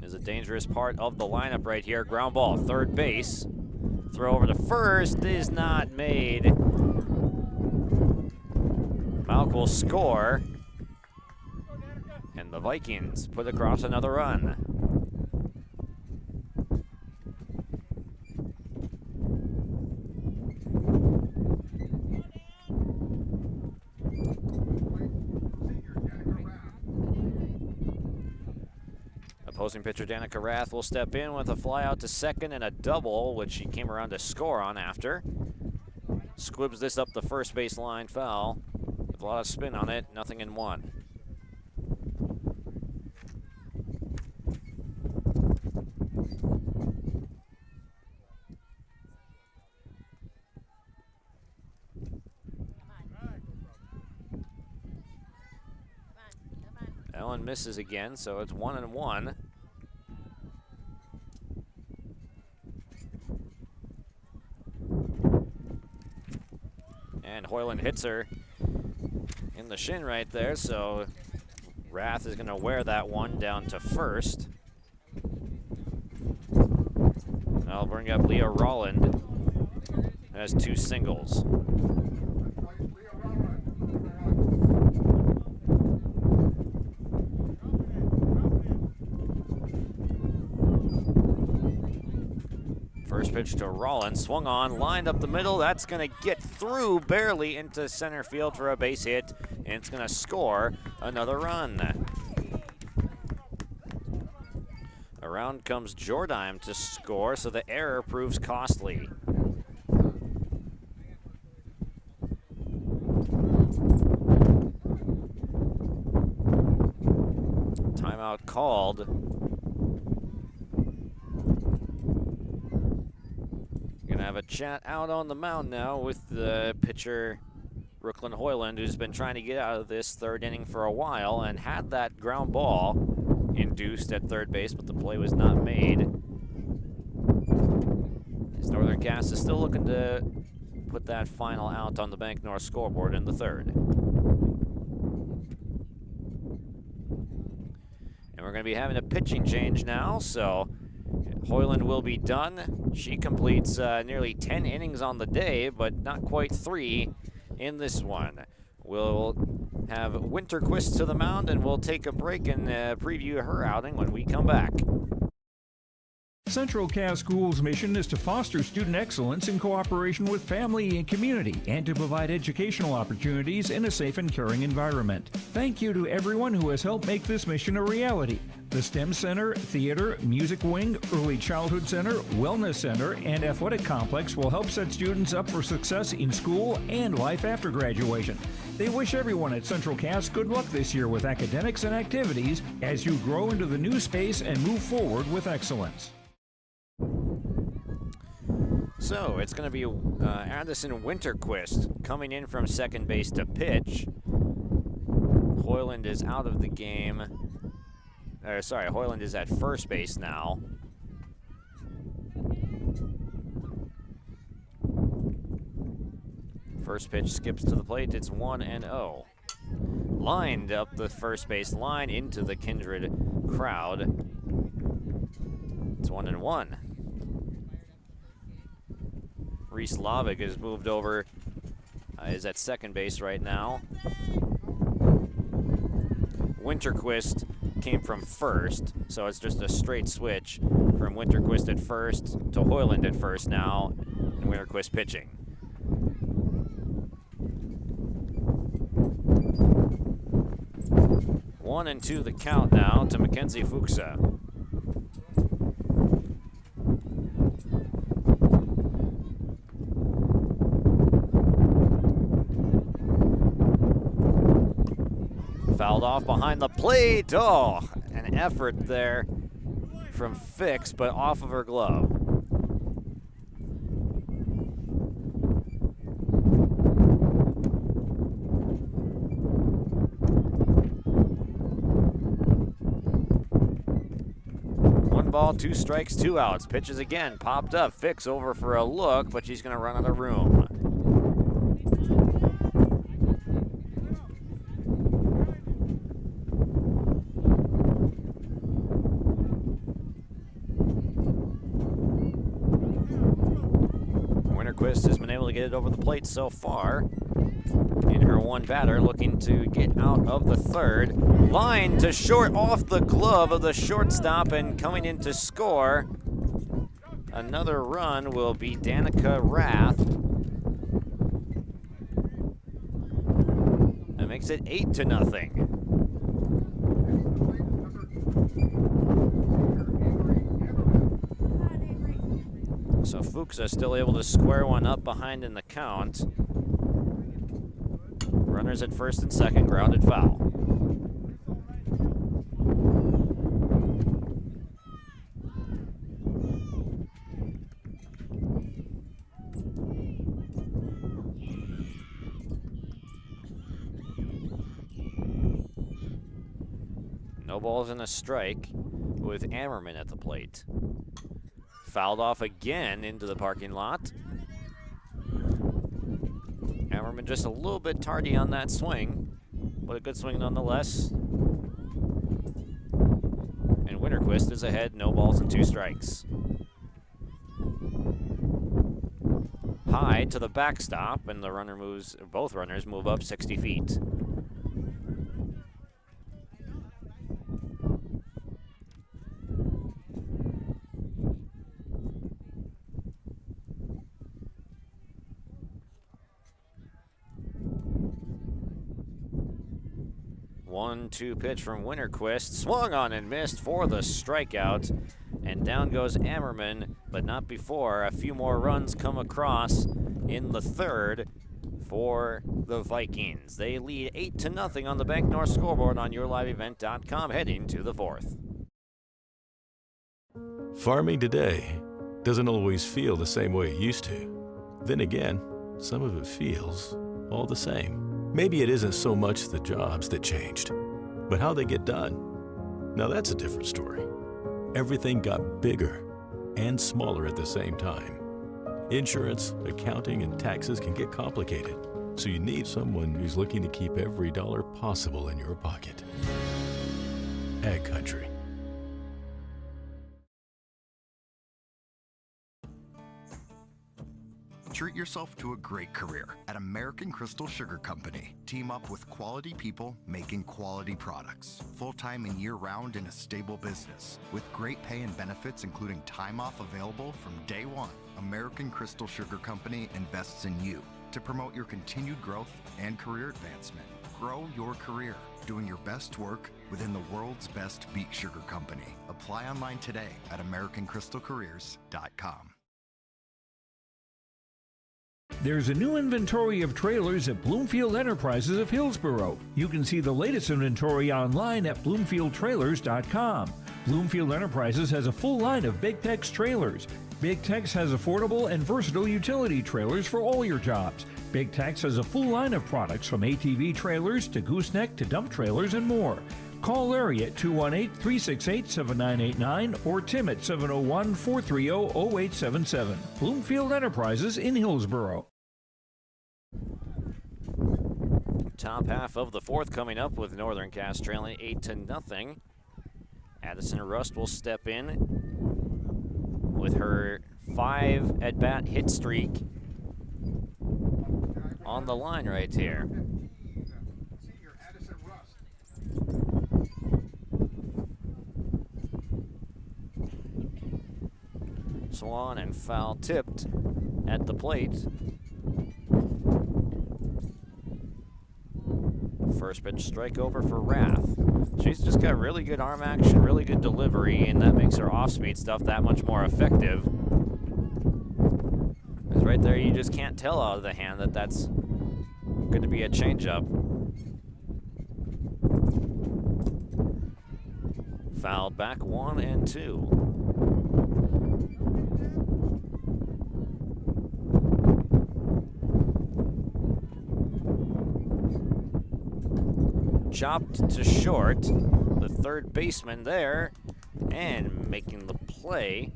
Is a dangerous part of the lineup right here. Ground ball, third base. Throw over to first is not made. Malk will score. And the Vikings put across another run. Opposing pitcher Danica Rath will step in with a fly out to second and a double, which she came around to score on after. squibs this up the first base line foul. With a lot of spin on it, nothing in one. Ellen misses again, so it's 1-1. And Hoyland hits her in the shin right there, so Rath is going to wear that one down to first. I'll bring up Leah Rolland, who has 2 singles. First pitch to Rollins, swung on, lined up the middle. That's going to get through barely into center field for a base hit, and it's going to score another run. Around comes Jordan to score, so the error proves costly. Timeout called. Have a chat out on the mound now with the pitcher Brooklyn Hoyland, who's been trying to get out of this third inning for a while and had that ground ball induced at third base, but the play was not made. As Northern Gas is still looking to put that final out on the Bank North scoreboard in the third. And we're going to be having a pitching change now, so Hoyland will be done. She completes nearly 10 innings on the day, but not quite 3 in this one. We'll have Winterquist to the mound, and we'll take a break and preview her outing when we come back. Central Cass Schools' mission is to foster student excellence in cooperation with family and community and to provide educational opportunities in a safe and caring environment. Thank you to everyone who has helped make this mission a reality. The STEM Center, Theater, Music Wing, Early Childhood Center, Wellness Center, and Athletic Complex will help set students up for success in school and life after graduation. They wish everyone at Central Cass good luck this year with academics and activities as you grow into the new space and move forward with excellence. So it's going to be Addison Winterquist coming in from second base to pitch. Hoyland is out of the game. Hoyland is at first base now. First pitch skips to the plate. It's 1-0. Lined up the first base line into the Kindred crowd. It's 1-1. Reese Lavick has moved over, is at second base right now. Winterquist came from first, so it's just a straight switch from Winterquist at first to Hoyland at first now, and Winterquist pitching. One and two the count now to Mackenzie Fuchsa. Fouled off behind the plate. Oh, an effort there from Fix, but off of her glove. One ball, 2 strikes, 2 outs. Pitches again, popped up. Fix over for a look, but she's going to run out of room. Has been able to get it over the plate so far in her one batter, looking to get out of the third. Line to short off the glove of the shortstop, and coming in to score another run will be Danica Rath. That makes it 8-0. So Fuchs still able to square one up behind in the count. Runners at first and second, grounded foul. No balls and a strike with Ammerman at the plate. Fouled off again into the parking lot. Ammerman just a little bit tardy on that swing, but a good swing nonetheless. And Winterquist is ahead, no balls and 2 strikes. High to the backstop, and the runner moves, both runners move up 60 feet. One-two pitch from Winterquist, swung on and missed for the strikeout, and down goes Ammerman, but not before a few more runs come across in the third for the Vikings. They lead 8-0 on the Bank North scoreboard on YourLiveEvent.com, heading to the fourth. Farming today doesn't always feel the same way it used to. Then again, some of it feels all the same. Maybe it isn't so much the jobs that changed, but how they get done. Now that's a different story. Everything got bigger and smaller at the same time. Insurance, accounting, and taxes can get complicated, so you need someone who's looking to keep every dollar possible in your pocket. Ag Country. Treat yourself to a great career at American Crystal Sugar Company. Team up with quality people making quality products. Full-time and year-round in a stable business. With great pay and benefits including time off available from day one. American Crystal Sugar Company invests in you to promote your continued growth and career advancement. Grow your career, doing your best work within the world's best beet sugar company. Apply online today at AmericanCrystalCareers.com. There's a new inventory of trailers at Bloomfield Enterprises of Hillsborough. You can see the latest inventory online at BloomfieldTrailers.com. Bloomfield Enterprises has a full line of Big Tex trailers. Big Tex has affordable and versatile utility trailers for all your jobs. Big Tex has a full line of products from ATV trailers to gooseneck to dump trailers and more. Call Larry at 218-368-7989 or Tim at 701-430-0877. Bloomfield Enterprises in Hillsborough. Top half of the fourth coming up with Northern Cass trailing 8-0. Addison Rust will step in with her 5 at-bat hit streak on the line right here. Swan and foul tipped at the plate. First pitch strike over for Rath. She's just got really good arm action, really good delivery, and that makes her off-speed stuff that much more effective. Because right there, you just can't tell out of the hand that that's going to be a changeup. Fouled back 1-2. Chopped to short, the third baseman there, and making the play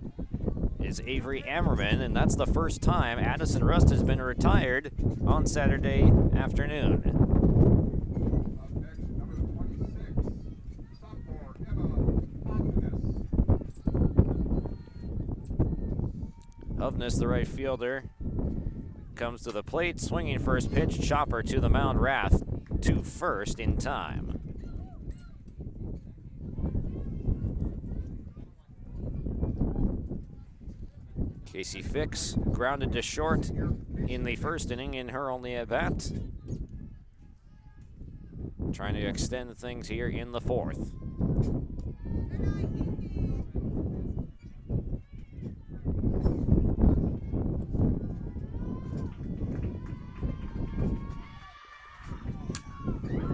is Avery Ammerman, and that's the first time Addison Rust has been retired on Saturday afternoon. Hovness, the right fielder, comes to the plate, swinging first pitch, chopper to the mound, Rath to first in time. Casey Fix grounded to short in the first inning in her only at-bat. Trying to extend things here in the fourth.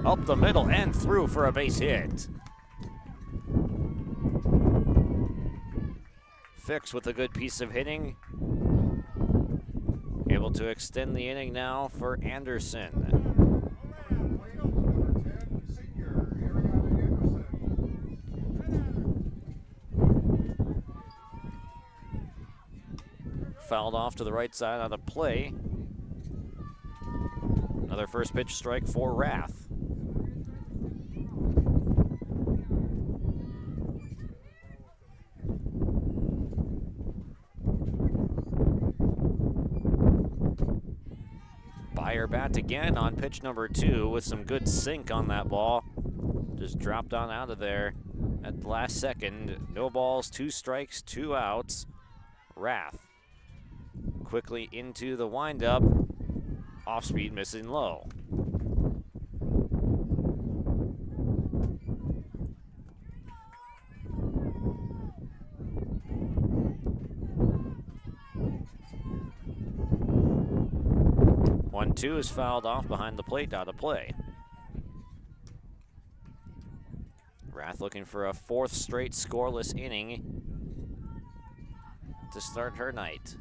Up the middle and through for a base hit. Fix with a good piece of hitting. Able to extend the inning now for Anderson. Fouled off to the right side on a play. Another first pitch strike for Rath. Byer bat again on pitch number 2 with some good sink on that ball. Just dropped on out of there at the last second. No balls, 2 strikes, 2 outs. Rath quickly into the windup. Off speed, missing low. One-two is fouled off behind the plate, out of play. Rath looking for a 4th straight scoreless inning to start her night.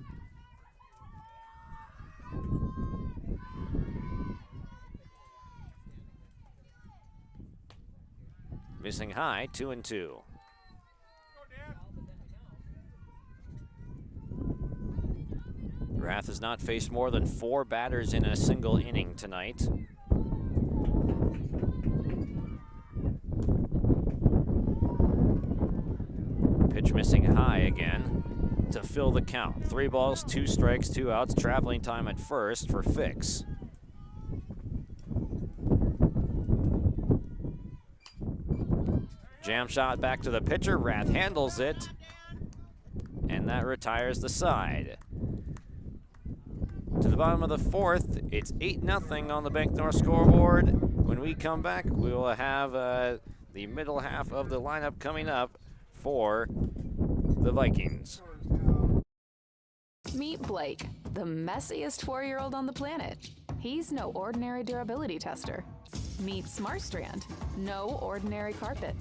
Missing high, 2-2. Rath has not faced more than 4 batters in a single inning tonight. Pitch missing high again to fill the count. 3 balls, 2 strikes, 2 outs. Traveling time at first for Fix. Jam shot back to the pitcher. Rath handles it, and that retires the side. To the bottom of the 4th, it's 8-0 on the Bank North scoreboard. When we come back, we will have the middle half of the lineup coming up for the Vikings. Meet Blake, the messiest 4-year-old on the planet. He's no ordinary durability tester. Meet SmartStrand, no ordinary carpet.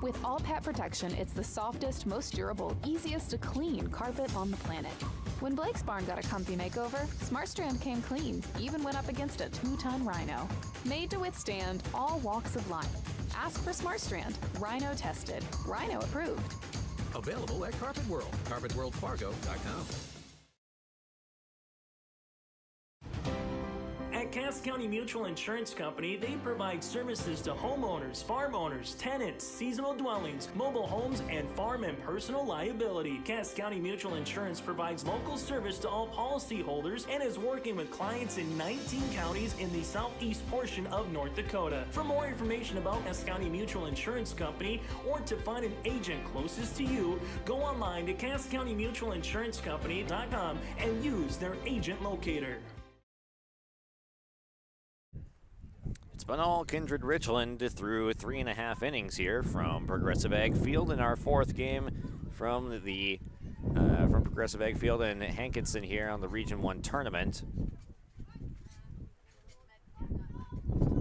With all pet protection, it's the softest, most durable, easiest to clean carpet on the planet. When Blake's barn got a comfy makeover, SmartStrand came clean, even went up against a 2-ton rhino. Made to withstand all walks of life. Ask for SmartStrand, rhino tested, rhino approved. Available at Carpet World, carpetworldfargo.com. At Cass County Mutual Insurance Company, they provide services to homeowners, farm owners, tenants, seasonal dwellings, mobile homes, and farm and personal liability. Cass County Mutual Insurance provides local service to all policyholders and is working with clients in 19 counties in the southeast portion of North Dakota. For more information about Cass County Mutual Insurance Company or to find an agent closest to you, go online to CassCountyMutualInsuranceCompany.com and use their agent locator. It's been all Kindred-Richland through 3.5 innings here from Progressive Ag Field in our 4th game from Progressive Ag Field in Hankinson here on the Region 1 tournament.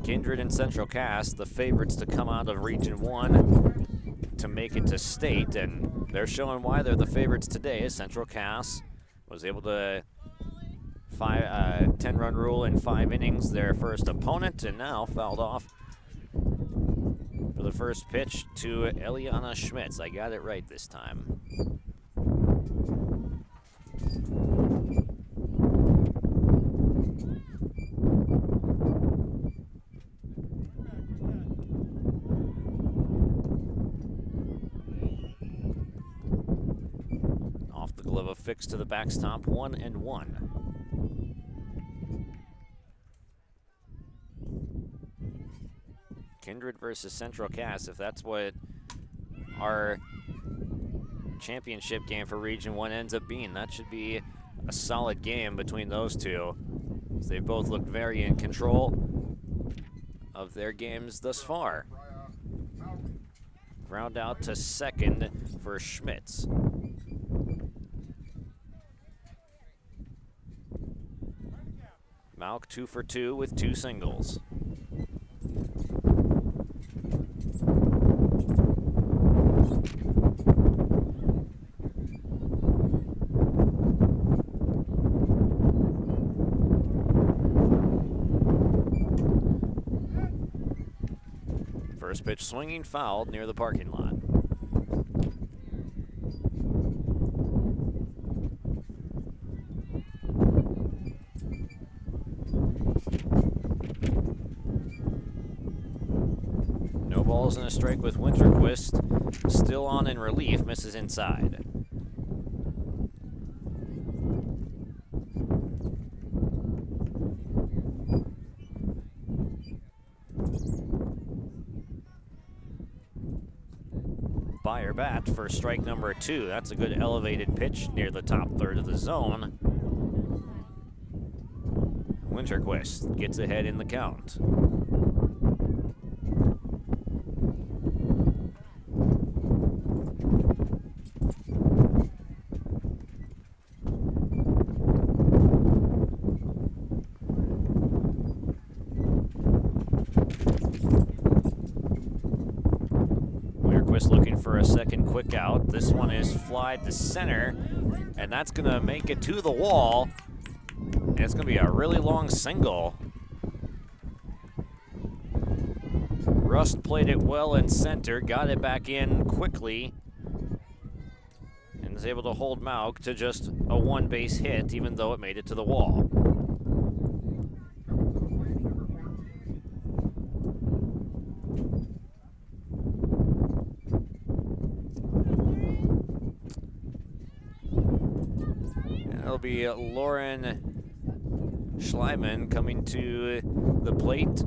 Kindred and Central Cass, the favorites to come out of Region 1 to make it to state, and they're showing why they're the favorites today, as Central Cass was able to 10-run rule in 5 innings, their first opponent, and now fouled off for the first pitch to Eliana Schmitz. I got it right this time. Off the glove of Fix to the backstop, 1-1. Kindred versus Central Cass, if that's what our championship game for Region 1 ends up being, that should be a solid game between those two. They've both looked very in control of their games thus far. Ground out to second for Schmitz. Malk 2 for 2 with 2 singles. First pitch swinging, fouled near the parking lot. No balls and a strike with Winterquist. Still on in relief, misses inside. Buyer bat for strike number 2. That's a good elevated pitch near the top third of the zone. Winterquist gets ahead in the count. Looking for a second quick out. This one is fly to center, and that's going to make it to the wall. And it's going to be a really long single. Rust played it well in center, got it back in quickly, and is able to hold Mauk to just a one-base hit, even though it made it to the wall. It'll be Lauren Schleiman coming to the plate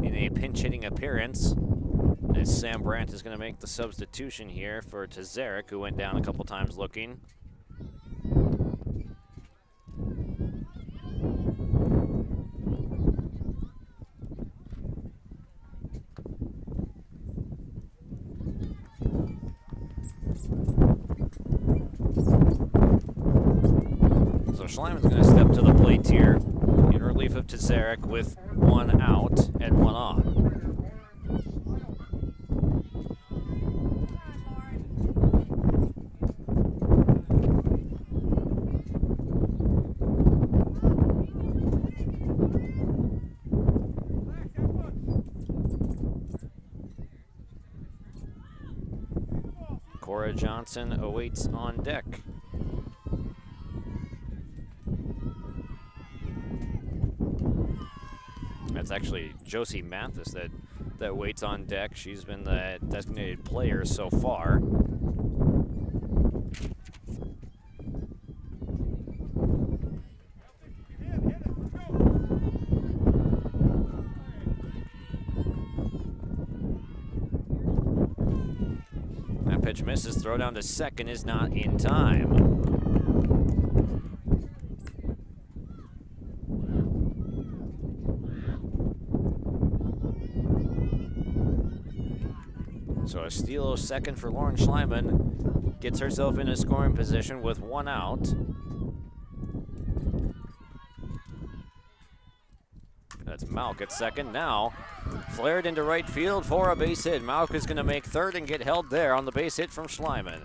in a pinch hitting appearance. As Sam Brandt is going to make the substitution here for Tazarek, who went down a couple times looking. So Schleiman's going to step to the plate here in relief of Tazarek with one out and one on. Cora Johnson awaits on deck. That's actually Josie Mathis that waits on deck. She's been the designated player so far. That pitch misses. Throw down to second is not in time. So a steal of second for Lauren Schleiman. Gets herself in a scoring position with one out. That's Mauk at second now. Flared into right field for a base hit. Mauk is going to make third and get held there on the base hit from Schleiman.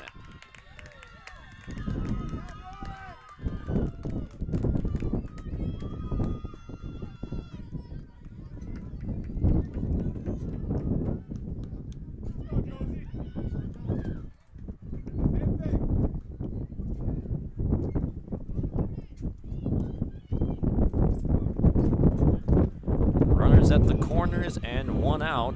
At the corners and one out.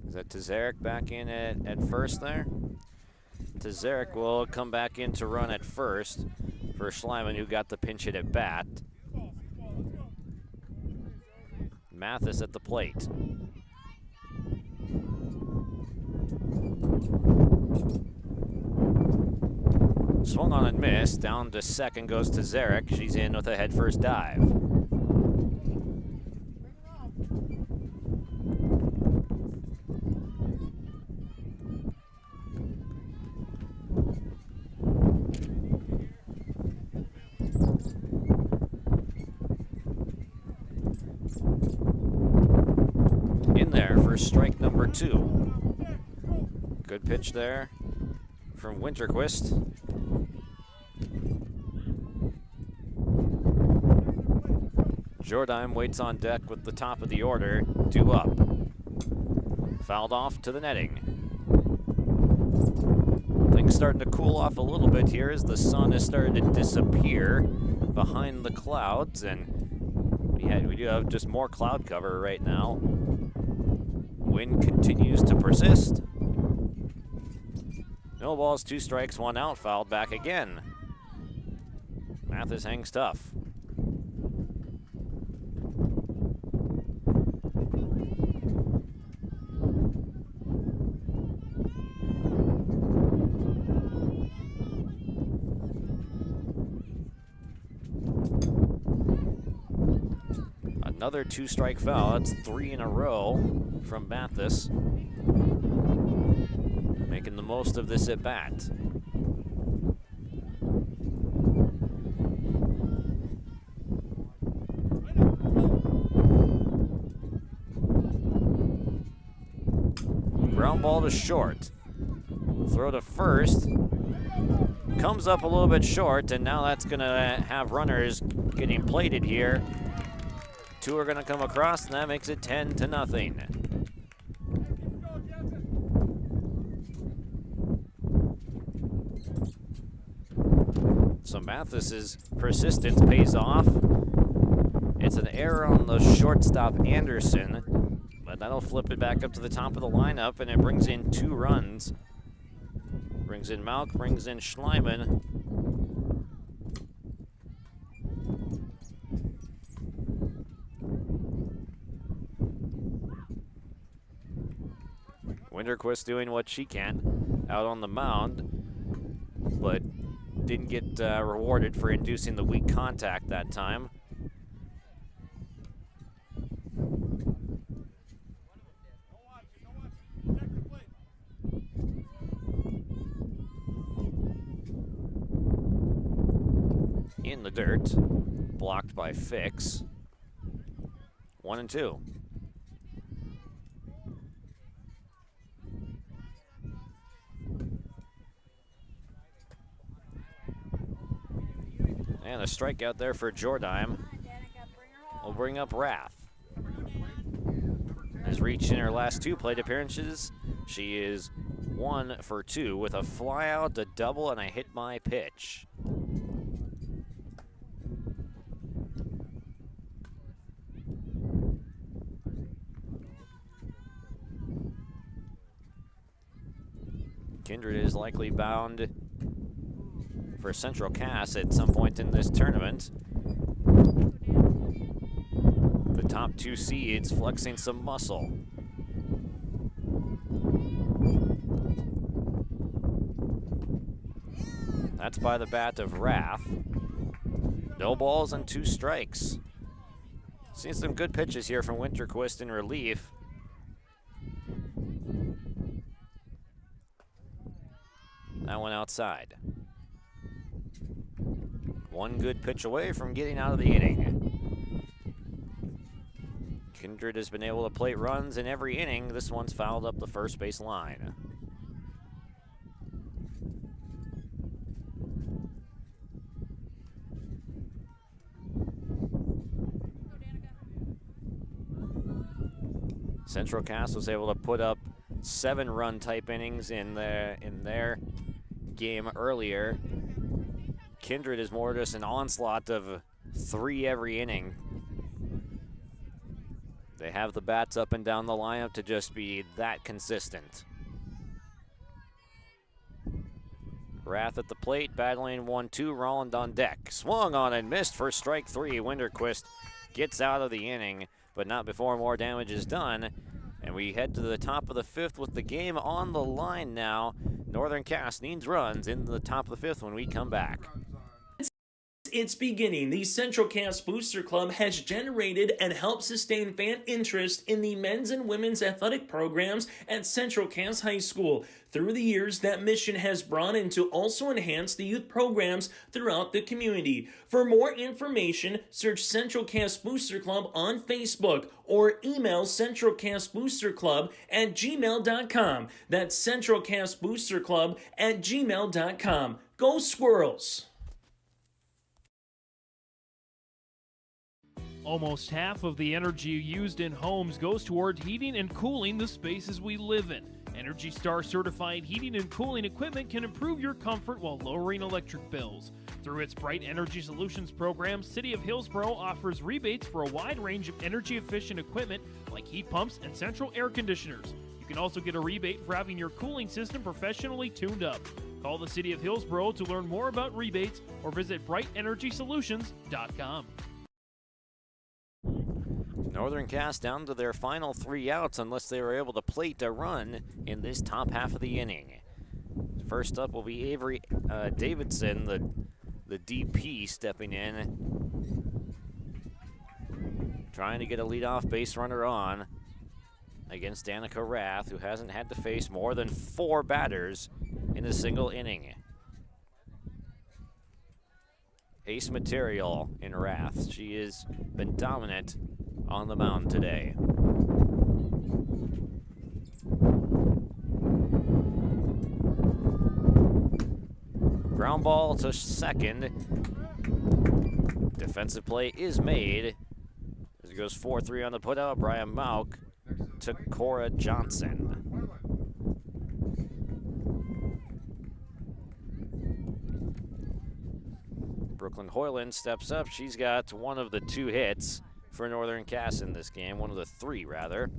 Is that Tazarek back in at first there? Tazarek will come back in to run at first for Schleiman, who got the pinch hit at bat. Mathis at the plate. Swung on and missed. Down to second goes Tazarek. She's in with a head first dive. In there for strike number 2. Good pitch there from Winterquist. Jordan waits on deck with the top of the order, 2 up. Fouled off to the netting. Things starting to cool off a little bit here as the sun has started to disappear behind the clouds, and we do have just more cloud cover right now. Wind continues to persist. No balls, 2 strikes, 1 out, fouled back again. Mathis hangs tough. Another 2-strike foul. That's 3 in a row from Mathis. Making the most of this at bat. Ground ball to short. Throw to first. Comes up a little bit short, and now that's going to have runners getting plated here. 2 are going to come across, and that makes it 10-0. So Mathis's persistence pays off. It's an error on the shortstop Anderson, but that'll flip it back up to the top of the lineup, and it brings in 2 runs. Brings in Malk, brings in Schleiman. Winterquist doing what she can out on the mound, but didn't get rewarded for inducing the weak contact that time. In the dirt, blocked by Fix. 1-2. And a strikeout there for Jordan. Will bring up Rath. Has reached in her last 2 plate appearances. She is 1 for 2 with a flyout, a double, and a hit by pitch. Kindred is likely bound for Central Cass at some point in this tournament. The top 2 seeds flexing some muscle. That's by the bat of Rath. No balls and 2 strikes. Seen some good pitches here from Winterquist in relief. That one outside. 1 good pitch away from getting out of the inning. Kindred has been able to plate runs in every inning. This one's fouled up the first base line. Central Cass was able to put up 7-run type innings in their game earlier. Kindred is more just an onslaught of 3 every inning. They have the bats up and down the lineup to just be that consistent. Rath at the plate, battling 1-2, Rolland on deck. Swung on and missed for strike 3. Winterquist gets out of the inning, but not before more damage is done. And we head to the top of the 5th with the game on the line now. Northern Cass needs runs in the top of the 5th when we come back. Its beginning, the Central Cass Booster Club has generated and helped sustain fan interest in the men's and women's athletic programs at Central Cass High School. Through the years, that mission has brought in to also enhance the youth programs throughout the community. For more information, search Central Cass Booster Club on Facebook or email centralcassboosterclub@gmail.com. That's centralcassboosterclub@gmail.com. Go Squirrels! Almost half of the energy used in homes goes toward heating and cooling the spaces we live in. Energy Star certified heating and cooling equipment can improve your comfort while lowering electric bills. Through its Bright Energy Solutions program, City of Hillsborough offers rebates for a wide range of energy-efficient equipment like heat pumps and central air conditioners. You can also get a rebate for having your cooling system professionally tuned up. Call the City of Hillsborough to learn more about rebates or visit BrightEnergySolutions.com. Northern Cass down to their final 3 outs unless they were able to plate a run in this top half of the inning. First up will be Avery Davidson, the DP, stepping in, trying to get a leadoff base runner on against Danica Rath, who hasn't had to face more than 4 batters in a single inning. Ace material in Rath. She has been dominant on the mound today. Ground ball to second. Defensive play is made. As it goes 4-3 on the putout, Brian Mauk to Cora Johnson. Brooklyn Hoyland steps up. She's got one of the 2 hits for Northern Cass in this game, one of the 3 rather.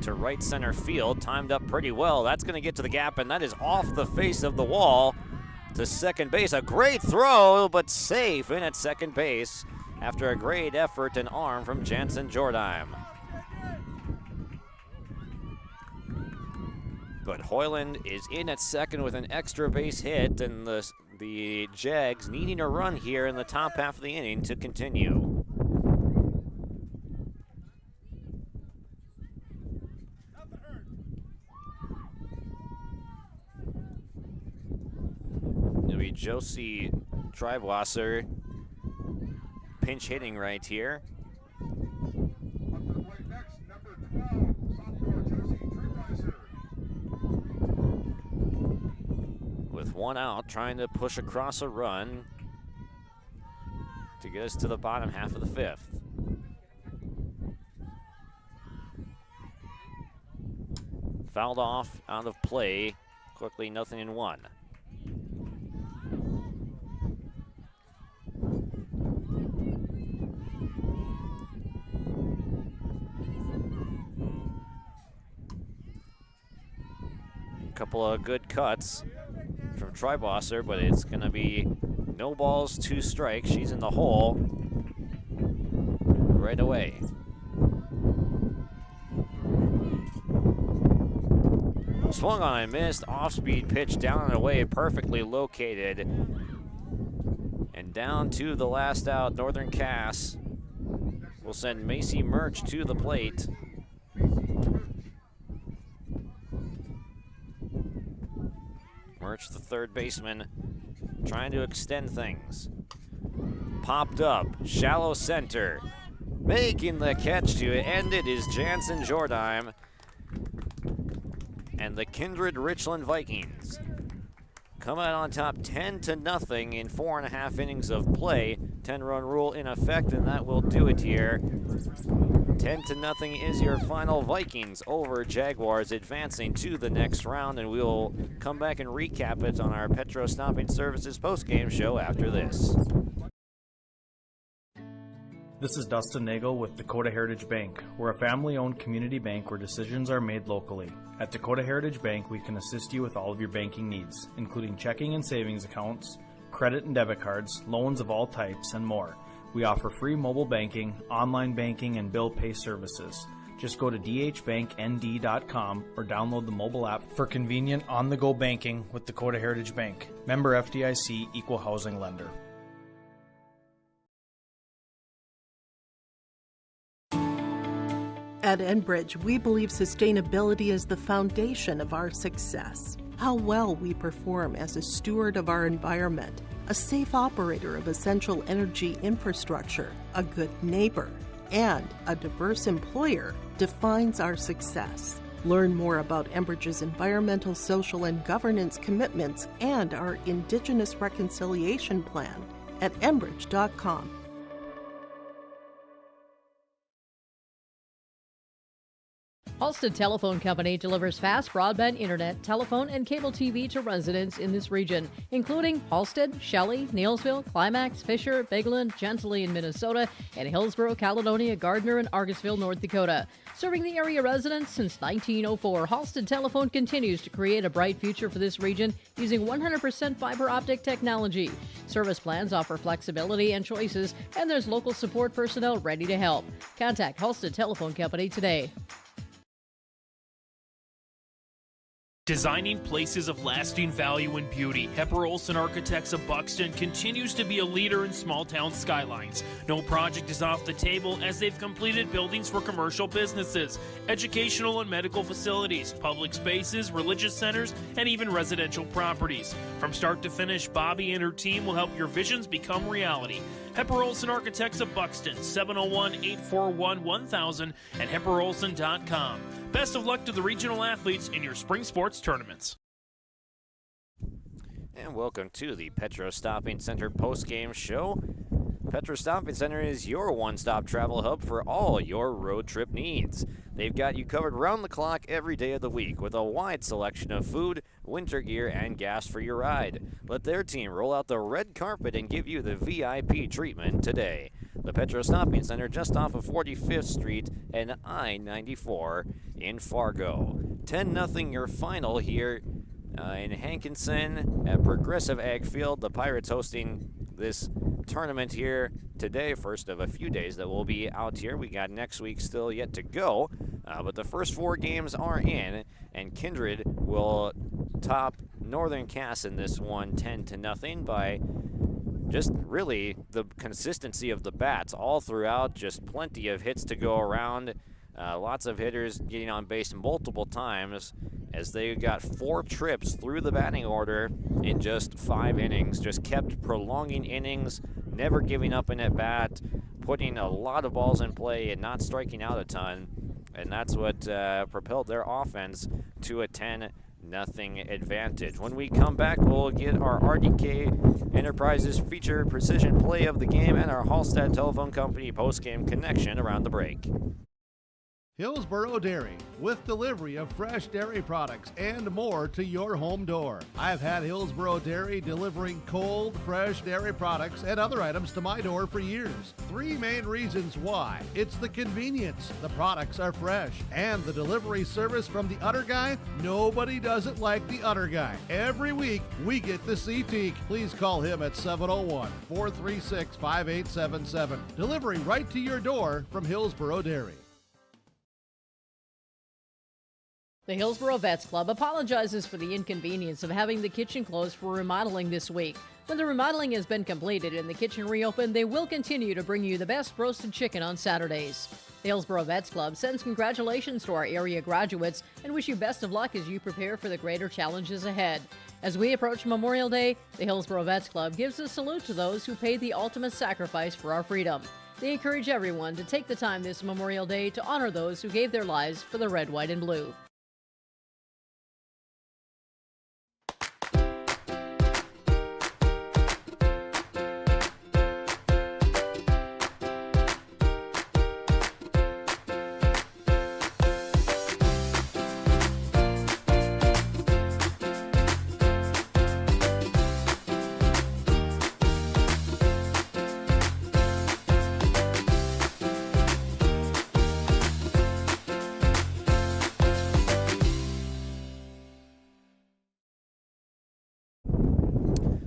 To right center field, timed up pretty well. That's going to get to the gap, and that is off the face of the wall to second base. A great throw, but safe in at second base after a great effort and arm from Jansen Jordheim. But Hoyland is in at second with an extra base hit, and the Jags needing a run here in the top half of the inning to continue. It'll be Josie Treibwasser pinch hitting right here. With 1 out, trying to push across a run to get us to the bottom half of the 5th. Fouled off, out of play, quickly 0-1. Couple of good cuts from Treibwasser, but it's going to be no balls, 2 strikes. She's in the hole right away. Swung on and missed. Off-speed pitch down and away, perfectly located. And down to the last out, Northern Cass will send Macy Murch to the plate. Murch, the third baseman, trying to extend things. Popped up, shallow center. Making the catch to end it is Jansen Jordheim and the Kindred-Richland Vikings come out on top 10-0 in 4.5 innings of play. 10-run rule in effect, and that will do it here. 10-0 is your final. Vikings over Jaguars, advancing to the next round, and we'll come back and recap it on our Petro Stopping Services postgame show after this. This is Dustin Nagel with Dakota Heritage Bank. We're a family-owned community bank where decisions are made locally. At Dakota Heritage Bank, we can assist you with all of your banking needs, including checking and savings accounts, credit and debit cards, loans of all types, and more. We offer free mobile banking, online banking, and bill pay services. Just go to dhbanknd.com or download the mobile app for convenient on-the-go banking with Dakota Heritage Bank. Member FDIC, Equal Housing Lender. At Enbridge, we believe sustainability is the foundation of our success. How well we perform as a steward of our environment, a safe operator of essential energy infrastructure, a good neighbor, and a diverse employer defines our success. Learn more about Enbridge's environmental, social, and governance commitments and our Indigenous Reconciliation Plan at enbridge.com. Halstead Telephone Company delivers fast broadband internet, telephone, and cable TV to residents in this region, including Halstead, Shelley, Neilsville, Climax, Fisher, Bigland, Gentilly in Minnesota, and Hillsborough, Caledonia, Gardner, and Argusville, North Dakota. Serving the area residents since 1904, Halstead Telephone continues to create a bright future for this region using 100% fiber optic technology. Service plans offer flexibility and choices, and there's local support personnel ready to help. Contact Halstead Telephone Company today. Designing places of lasting value and beauty, Hepper Olson Architects of Buxton continues to be a leader in small town skylines. No project is off the table as they've completed buildings for commercial businesses, educational and medical facilities, public spaces, religious centers, and even residential properties. From start to finish, Bobby and her team will help your visions become reality. Hepper Olson Architects of Buxton, 701-841-1000 and hepperolson.com. Best of luck to the regional athletes in your spring sports tournaments. And welcome to the Petro Stopping Center post-game show. Petro Stopping Center is your one-stop travel hub for all your road trip needs. They've got you covered round the clock every day of the week with a wide selection of food, winter gear, and gas for your ride. Let their team roll out the red carpet and give you the VIP treatment today. The Petro Stopping Center just off of 45th Street and I-94 in Fargo. 10-0 your final here in Hankinson at Progressive Ag Field. The Pirates hosting this tournament here today, first of a few days that will be out here. We got next week still yet to go, but the first 4 games are in, and Kindred will top Northern Cass in this one 10-0 by just really the consistency of the bats all throughout. Just plenty of hits to go around. Lots of hitters getting on base multiple times as they got 4 trips through the batting order in just 5 innings. Just kept prolonging innings, never giving up an at-bat, putting a lot of balls in play and not striking out a ton. And that's what propelled their offense to a 10-0 advantage. When we come back, we'll get our RDK Enterprises feature precision play of the game and our Halstead Telephone Company post-game connection around the break. Hillsborough Dairy, with delivery of fresh dairy products and more to your home door. I've had Hillsborough Dairy delivering cold, fresh dairy products and other items to my door for years. 3 main reasons why. It's the convenience, the products are fresh, and the delivery service from the Udder Guy. Nobody does it like the Udder Guy. Every week, we get the CT. Please call him at 701-436-5877. Delivery right to your door from Hillsborough Dairy. The Hillsborough Vets Club apologizes for the inconvenience of having the kitchen closed for remodeling this week. When the remodeling has been completed and the kitchen reopened, they will continue to bring you the best roasted chicken on Saturdays. The Hillsborough Vets Club sends congratulations to our area graduates and wish you best of luck as you prepare for the greater challenges ahead. As we approach Memorial Day, the Hillsborough Vets Club gives a salute to those who paid the ultimate sacrifice for our freedom. They encourage everyone to take the time this Memorial Day to honor those who gave their lives for the red, white, and blue.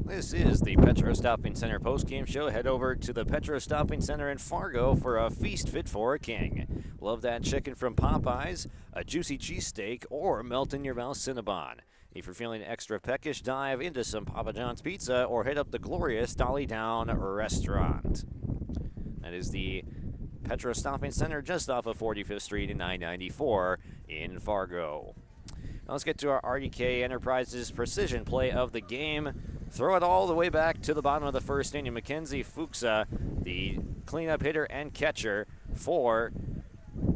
This is the Petro Stopping Center post-game show. Head over to the Petro Stopping Center in Fargo for a feast fit for a king. Love that chicken from Popeyes, a juicy cheesesteak, or melt in your mouth Cinnabon. If you're feeling extra peckish, dive into some Papa John's Pizza or hit up the glorious Dolly Down restaurant. That is the Petro Stopping Center just off of 45th Street and I-94 in Fargo. Now let's get to our RDK Enterprises precision play of the game. Throw it all the way back to the bottom of the first inning. Mackenzie Fuchsa, the cleanup hitter and catcher for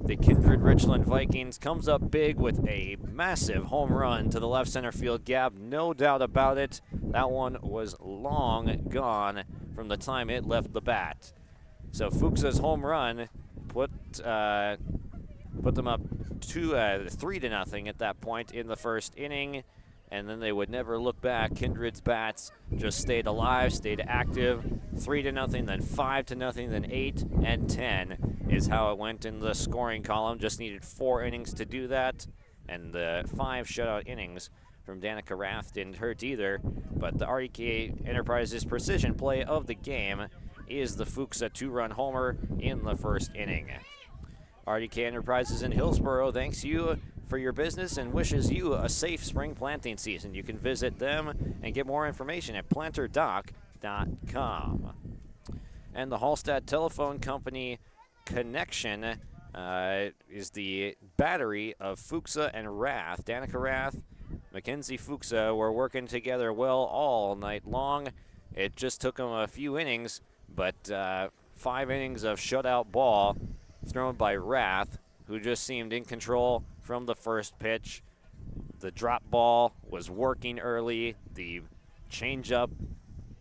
the Kindred-Richland Vikings comes up big with a massive home run to the left center field gap. No doubt about it. That one was long gone from the time it left the bat. So Fuchsa's home run put them up 3-0 at that point in the first inning, and then they would never look back. Kindred's bats just stayed alive, stayed active. 3-0, then 5-0, then 8 and 10 is how it went in the scoring column. Just needed 4 innings to do that, and the 5 shutout innings from Danica Rath didn't hurt either. But the RDK Enterprises precision play of the game is the Fuchsa 2-run homer in the first inning. RDK Enterprises in Hillsboro thanks you for your business and wishes you a safe spring planting season. You can visit them and get more information at planterdoc.com. And the Hallstatt Telephone Company connection is the battery of Fuchsa and Rath. Danica Rath, Mackenzie Fuchsa were working together well all night long. It just took them a few innings, but 5 innings of shutout ball thrown by Rath, who just seemed in control from the first pitch. The drop ball was working early, the changeup,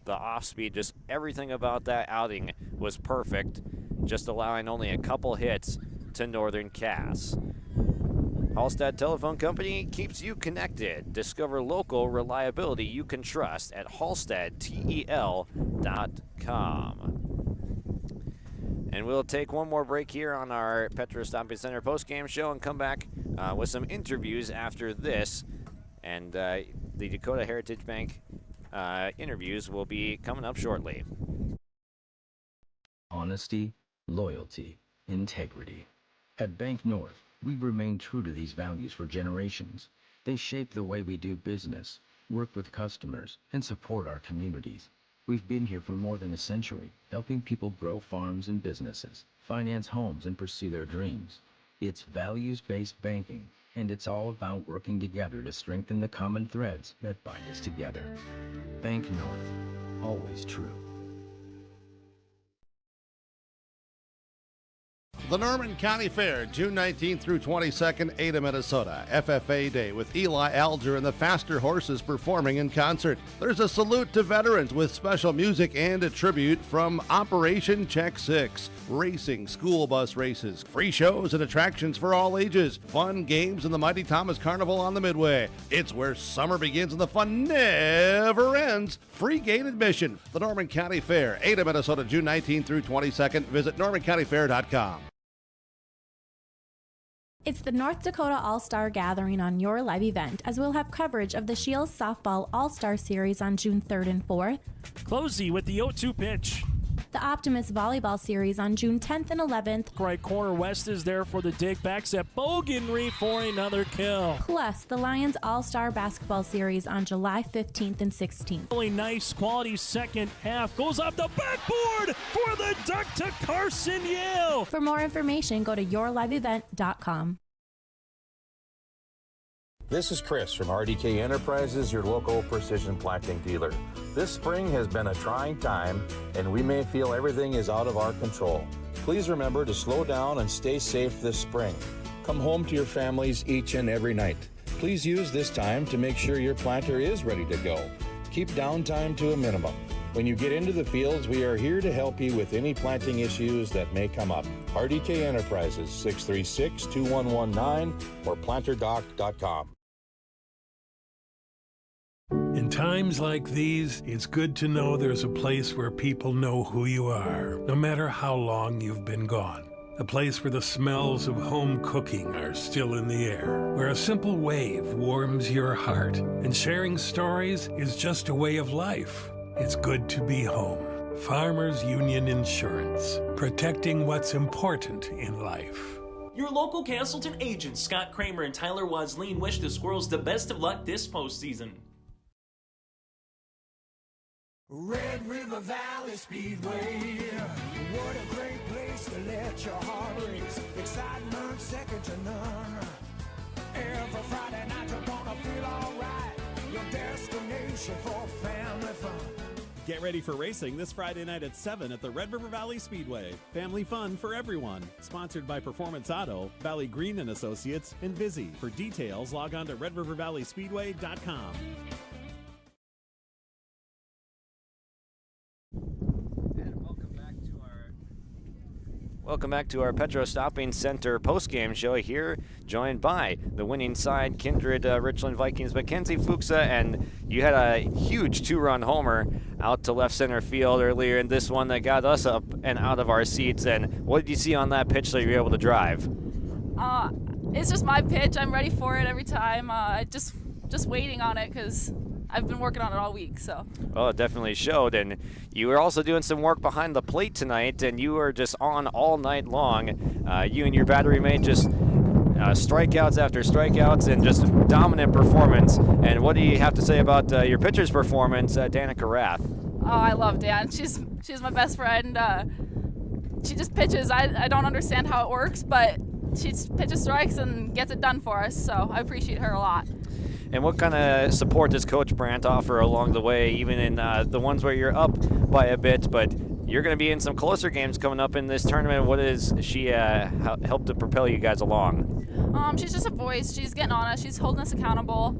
the off speed, just everything about that outing was perfect, just allowing only a couple hits to Northern Cass. Hallstatt Telephone Company keeps you connected. Discover local reliability you can trust at hallstatttel.com. And we'll take one more break here on our Petro Stomping Center postgame show and come back with some interviews after this. And the Dakota Heritage Bank interviews will be coming up shortly. Honesty, loyalty, integrity. At Bank North, we've remained true to these values for generations. They shape the way we do business, work with customers, and support our communities. We've been here for more than a century, helping people grow farms and businesses, finance homes, and pursue their dreams. It's values-based banking, and it's all about working together to strengthen the common threads that bind us together. Bank North, always true. The Norman County Fair, June 19th through 22nd, Ada, Minnesota. FFA Day with Eli Alger and the Faster Horses performing in concert. There's a salute to veterans with special music and a tribute from Operation Check 6. Racing, school bus races, free shows and attractions for all ages. Fun games and the Mighty Thomas Carnival on the Midway. It's where summer begins and the fun never ends. Free gate admission. The Norman County Fair, Ada, Minnesota, June 19th through 22nd. Visit normancountyfair.com. It's the North Dakota All-Star Gathering on your live event, as we'll have coverage of the Shields Softball All-Star Series on June 3rd and 4th. Closey with the 0-2 pitch. The Optimist Volleyball Series on June 10th and 11th. Right corner West is there for the dig backs at Boganry for another kill. Plus, the Lions All-Star Basketball Series on July 15th and 16th. Really nice quality second half. Goes off the backboard for the duck to Carson Yale. For more information, go to yourliveevent.com. This is Chris from RDK Enterprises, your local precision planting dealer. This spring has been a trying time, and we may feel everything is out of our control. Please remember to slow down and stay safe this spring. Come home to your families each and every night. Please use this time to make sure your planter is ready to go. Keep downtime to a minimum. When you get into the fields, we are here to help you with any planting issues that may come up. RDK Enterprises, 636-2119 or planterdoc.com. In times like these, it's good to know there's a place where people know who you are, no matter how long you've been gone. A place where the smells of home cooking are still in the air, where a simple wave warms your heart, and sharing stories is just a way of life. It's good to be home. Farmers Union Insurance, protecting what's important in life. Your local Castleton agents, Scott Kramer and Tyler Wasleen, wish the Squirrels the best of luck this postseason. Red River Valley Speedway, what a great place to let your heart race. Excitement second to none. Every Friday night you're gonna feel alright. Your destination for family fun. Get ready for racing this Friday night at 7 at the Red River Valley Speedway. Family fun for everyone. Sponsored by Performance Auto, Valley Green & Associates, and Vizzy. For details, log on to redrivervalleyspeedway.com. Welcome back to our Petro Shopping Center post-game show here, joined by the winning side, Kindred-Richland Vikings, Mackenzie Fuchsa, and you had a huge two-run homer out to left center field earlier in this one that got us up and out of our seats. And what did you see on that pitch that you were able to drive? It's just my pitch. I'm ready for it every time. Just waiting on it because I've been working on it all week. So. Well, it definitely showed, and you were also doing some work behind the plate tonight, and you were just on all night long. You and your battery mate just strikeouts after strikeouts and just dominant performance. And what do you have to say about your pitcher's performance, Danica Rath? Oh, I love Dan. She's my best friend. She just pitches. I don't understand how it works, but she pitches strikes and gets it done for us. So I appreciate her a lot. And what kind of support does Coach Brandt offer along the way, even in the ones where you're up by a bit, but you're going to be in some closer games coming up in this tournament? What is she helped to propel you guys along? She's just a voice. She's getting on us. She's holding us accountable.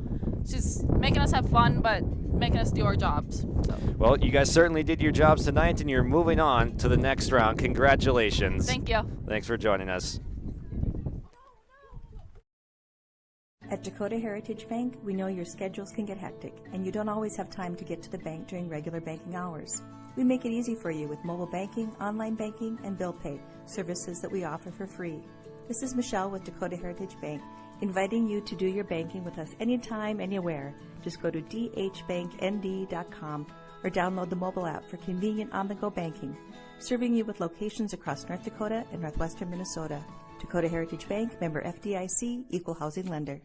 She's making us have fun, but making us do our jobs. So. Well, you guys certainly did your jobs tonight, and you're moving on to the next round. Congratulations. Thank you. Thanks for joining us. At Dakota Heritage Bank, we know your schedules can get hectic, and you don't always have time to get to the bank during regular banking hours. We make it easy for you with mobile banking, online banking, and bill pay, services that we offer for free. This is Michelle with Dakota Heritage Bank, inviting you to do your banking with us anytime, anywhere. Just go to dhbanknd.com or download the mobile app for convenient on-the-go banking, serving you with locations across North Dakota and northwestern Minnesota. Dakota Heritage Bank, member FDIC, equal housing lender.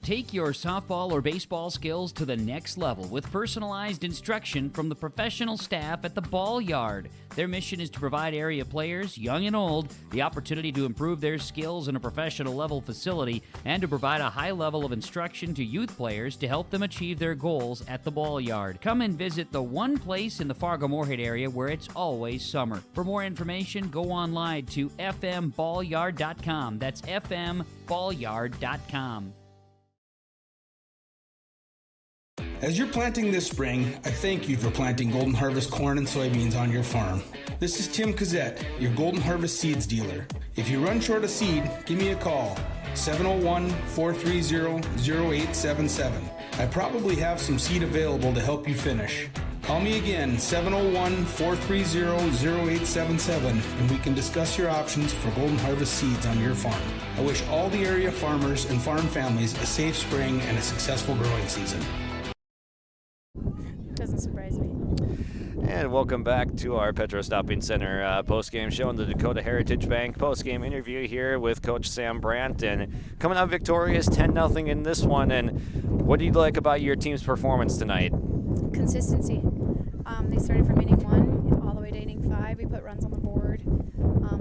Take your softball or baseball skills to the next level with personalized instruction from the professional staff at the Ball Yard. Their mission is to provide area players, young and old, the opportunity to improve their skills in a professional level facility and to provide a high level of instruction to youth players to help them achieve their goals at the Ball Yard. Come and visit the one place in the Fargo-Moorhead area where it's always summer. For more information, go online to fmballyard.com. That's fmballyard.com. As you're planting this spring, I thank you for planting Golden Harvest corn and soybeans on your farm. This is Tim Cazzette, your Golden Harvest seeds dealer. If you run short of seed, give me a call, 701-430-0877. I probably have some seed available to help you finish. Call me again, 701-430-0877, and we can discuss your options for Golden Harvest seeds on your farm. I wish all the area farmers and farm families a safe spring and a successful growing season. Doesn't surprise me. And welcome back to our Petro Shopping Center post-game show in the Dakota Heritage Bank post-game interview here with Coach Sam Brandt. And coming out victorious 10-0 in this one. And what do you like about your team's performance tonight? Consistency. They started from inning 1 all the way to inning 5. We put runs on the board.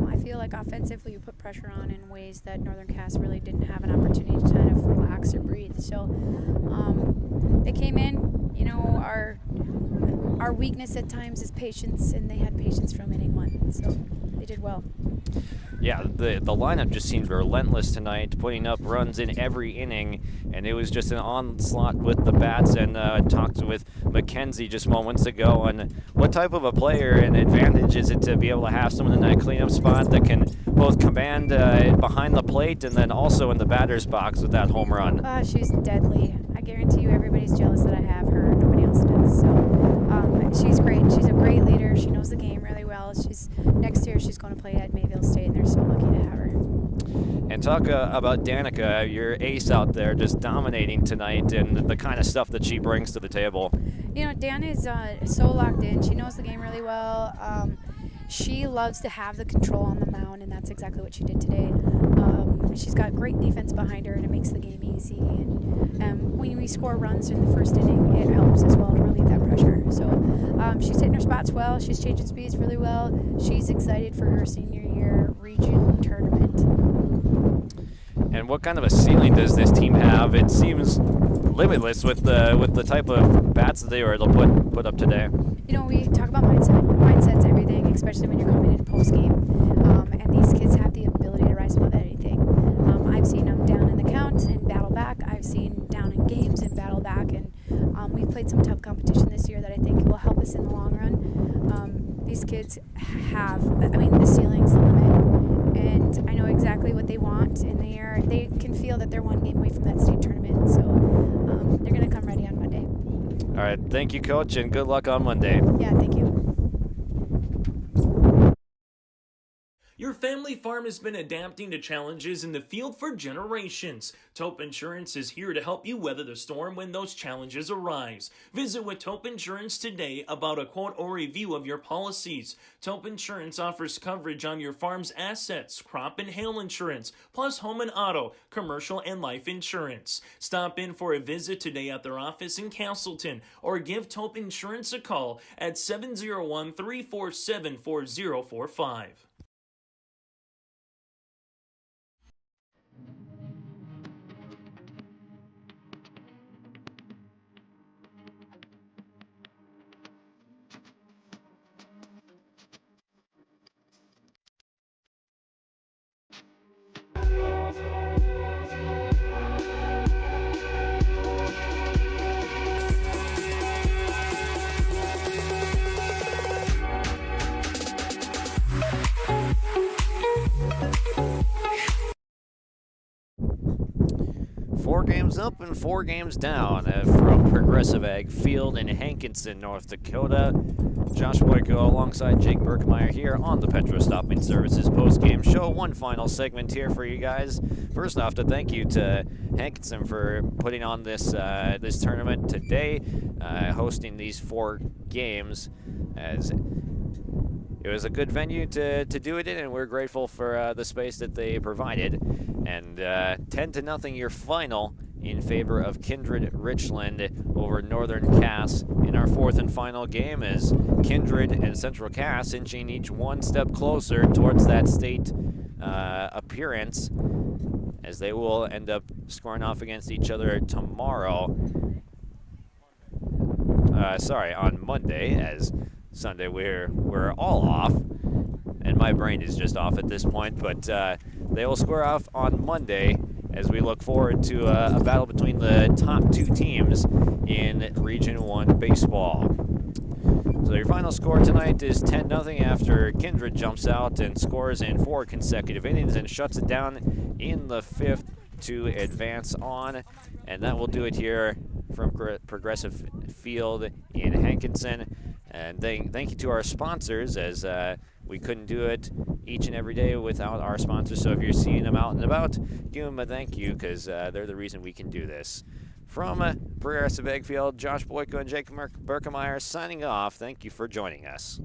I feel like offensively we put pressure on in ways that Northern Cass really didn't have an opportunity to kind of relax or breathe. So they came in, you know, our weakness at times is patience, and they had patience from inning 1, so they did well. Yeah, the lineup just seemed relentless tonight, putting up runs in every inning, and it was just an onslaught with the bats. And I talked with Mackenzie just moments ago on what type of a player and advantage is it to be able to have someone in that cleanup spot that can both command behind the plate and then also in the batter's box with that home run. She's deadly. I guarantee you everybody's jealous that I have her. Nobody else does. So she's great. She's a great leader. She knows the game really well. Next year she's going to play at Mayville State, and they're so lucky to have her. And talk about Danica, your ace out there, just dominating tonight and the kind of stuff that she brings to the table. You know, Dan is so locked in. She knows the game really well. She loves to have the control on the mound, and that's exactly what she did today. She's got great defense behind her, and it makes the game easy. And when we score runs in the first inning, it helps as well to relieve that pressure. So she's hitting her spots well. She's changing speeds really well. She's excited for her senior year region tournament. And what kind of a ceiling does this team have? It seems limitless with the type of bats that they were able to put up today. You know, we talk about mindset. Mindset's everything, especially when you're coming into post game. And these kids have the ability to rise above anything. I've seen them down in the count and battle back. I've seen down in games and battle back. And we've played some tough competition this year that I think will help us in the long run. These kids have, the ceiling's the limit. And I know exactly what they want. And they can feel that they're one game away from that state tournament. So they're going to come ready on Monday. All right, thank you, Coach, and good luck on Monday. Yeah, thank you. Your family farm has been adapting to challenges in the field for generations. Taupe Insurance is here to help you weather the storm when those challenges arise. Visit with Taupe Insurance today about a quote or review of your policies. Taupe Insurance offers coverage on your farm's assets, crop and hail insurance, plus home and auto, commercial and life insurance. Stop in for a visit today at their office in Castleton or give Taupe Insurance a call at 701-347-4045. Four games up and 4 games down from Progressive Ag Field in Hankinson, North Dakota. Josh Boyko alongside Jake Berkmeyer here on the Petro Stopping Services post-game show. One final segment here for you guys. First off, to thank you to Hankinson for putting on this this tournament today, hosting these 4 games, as it was a good venue to do it in, and we're grateful for the space that they provided. And 10-0 your final in favor of Kindred-Richland over Northern Cass in our 4th and final game, as Kindred and Central Cass inching each one step closer towards that state appearance, as they will end up scoring off against each other tomorrow. On Monday, as Sunday we're all off, and my brain is just off at this point, but they will square off on Monday as we look forward to a battle between the top 2 teams in Region 1 baseball. So your final score tonight is 10-0 after Kindred jumps out and scores in 4 consecutive innings and shuts it down in the 5th to advance on. And that will do it here from Progressive Field in Hankinson. And thank you to our sponsors, as we couldn't do it each and every day without our sponsors. So if you're seeing them out and about, give them a thank you, because they're the reason we can do this. From Progressive Ag Field, Josh Boyko and Jake Berkemeyer signing off. Thank you for joining us.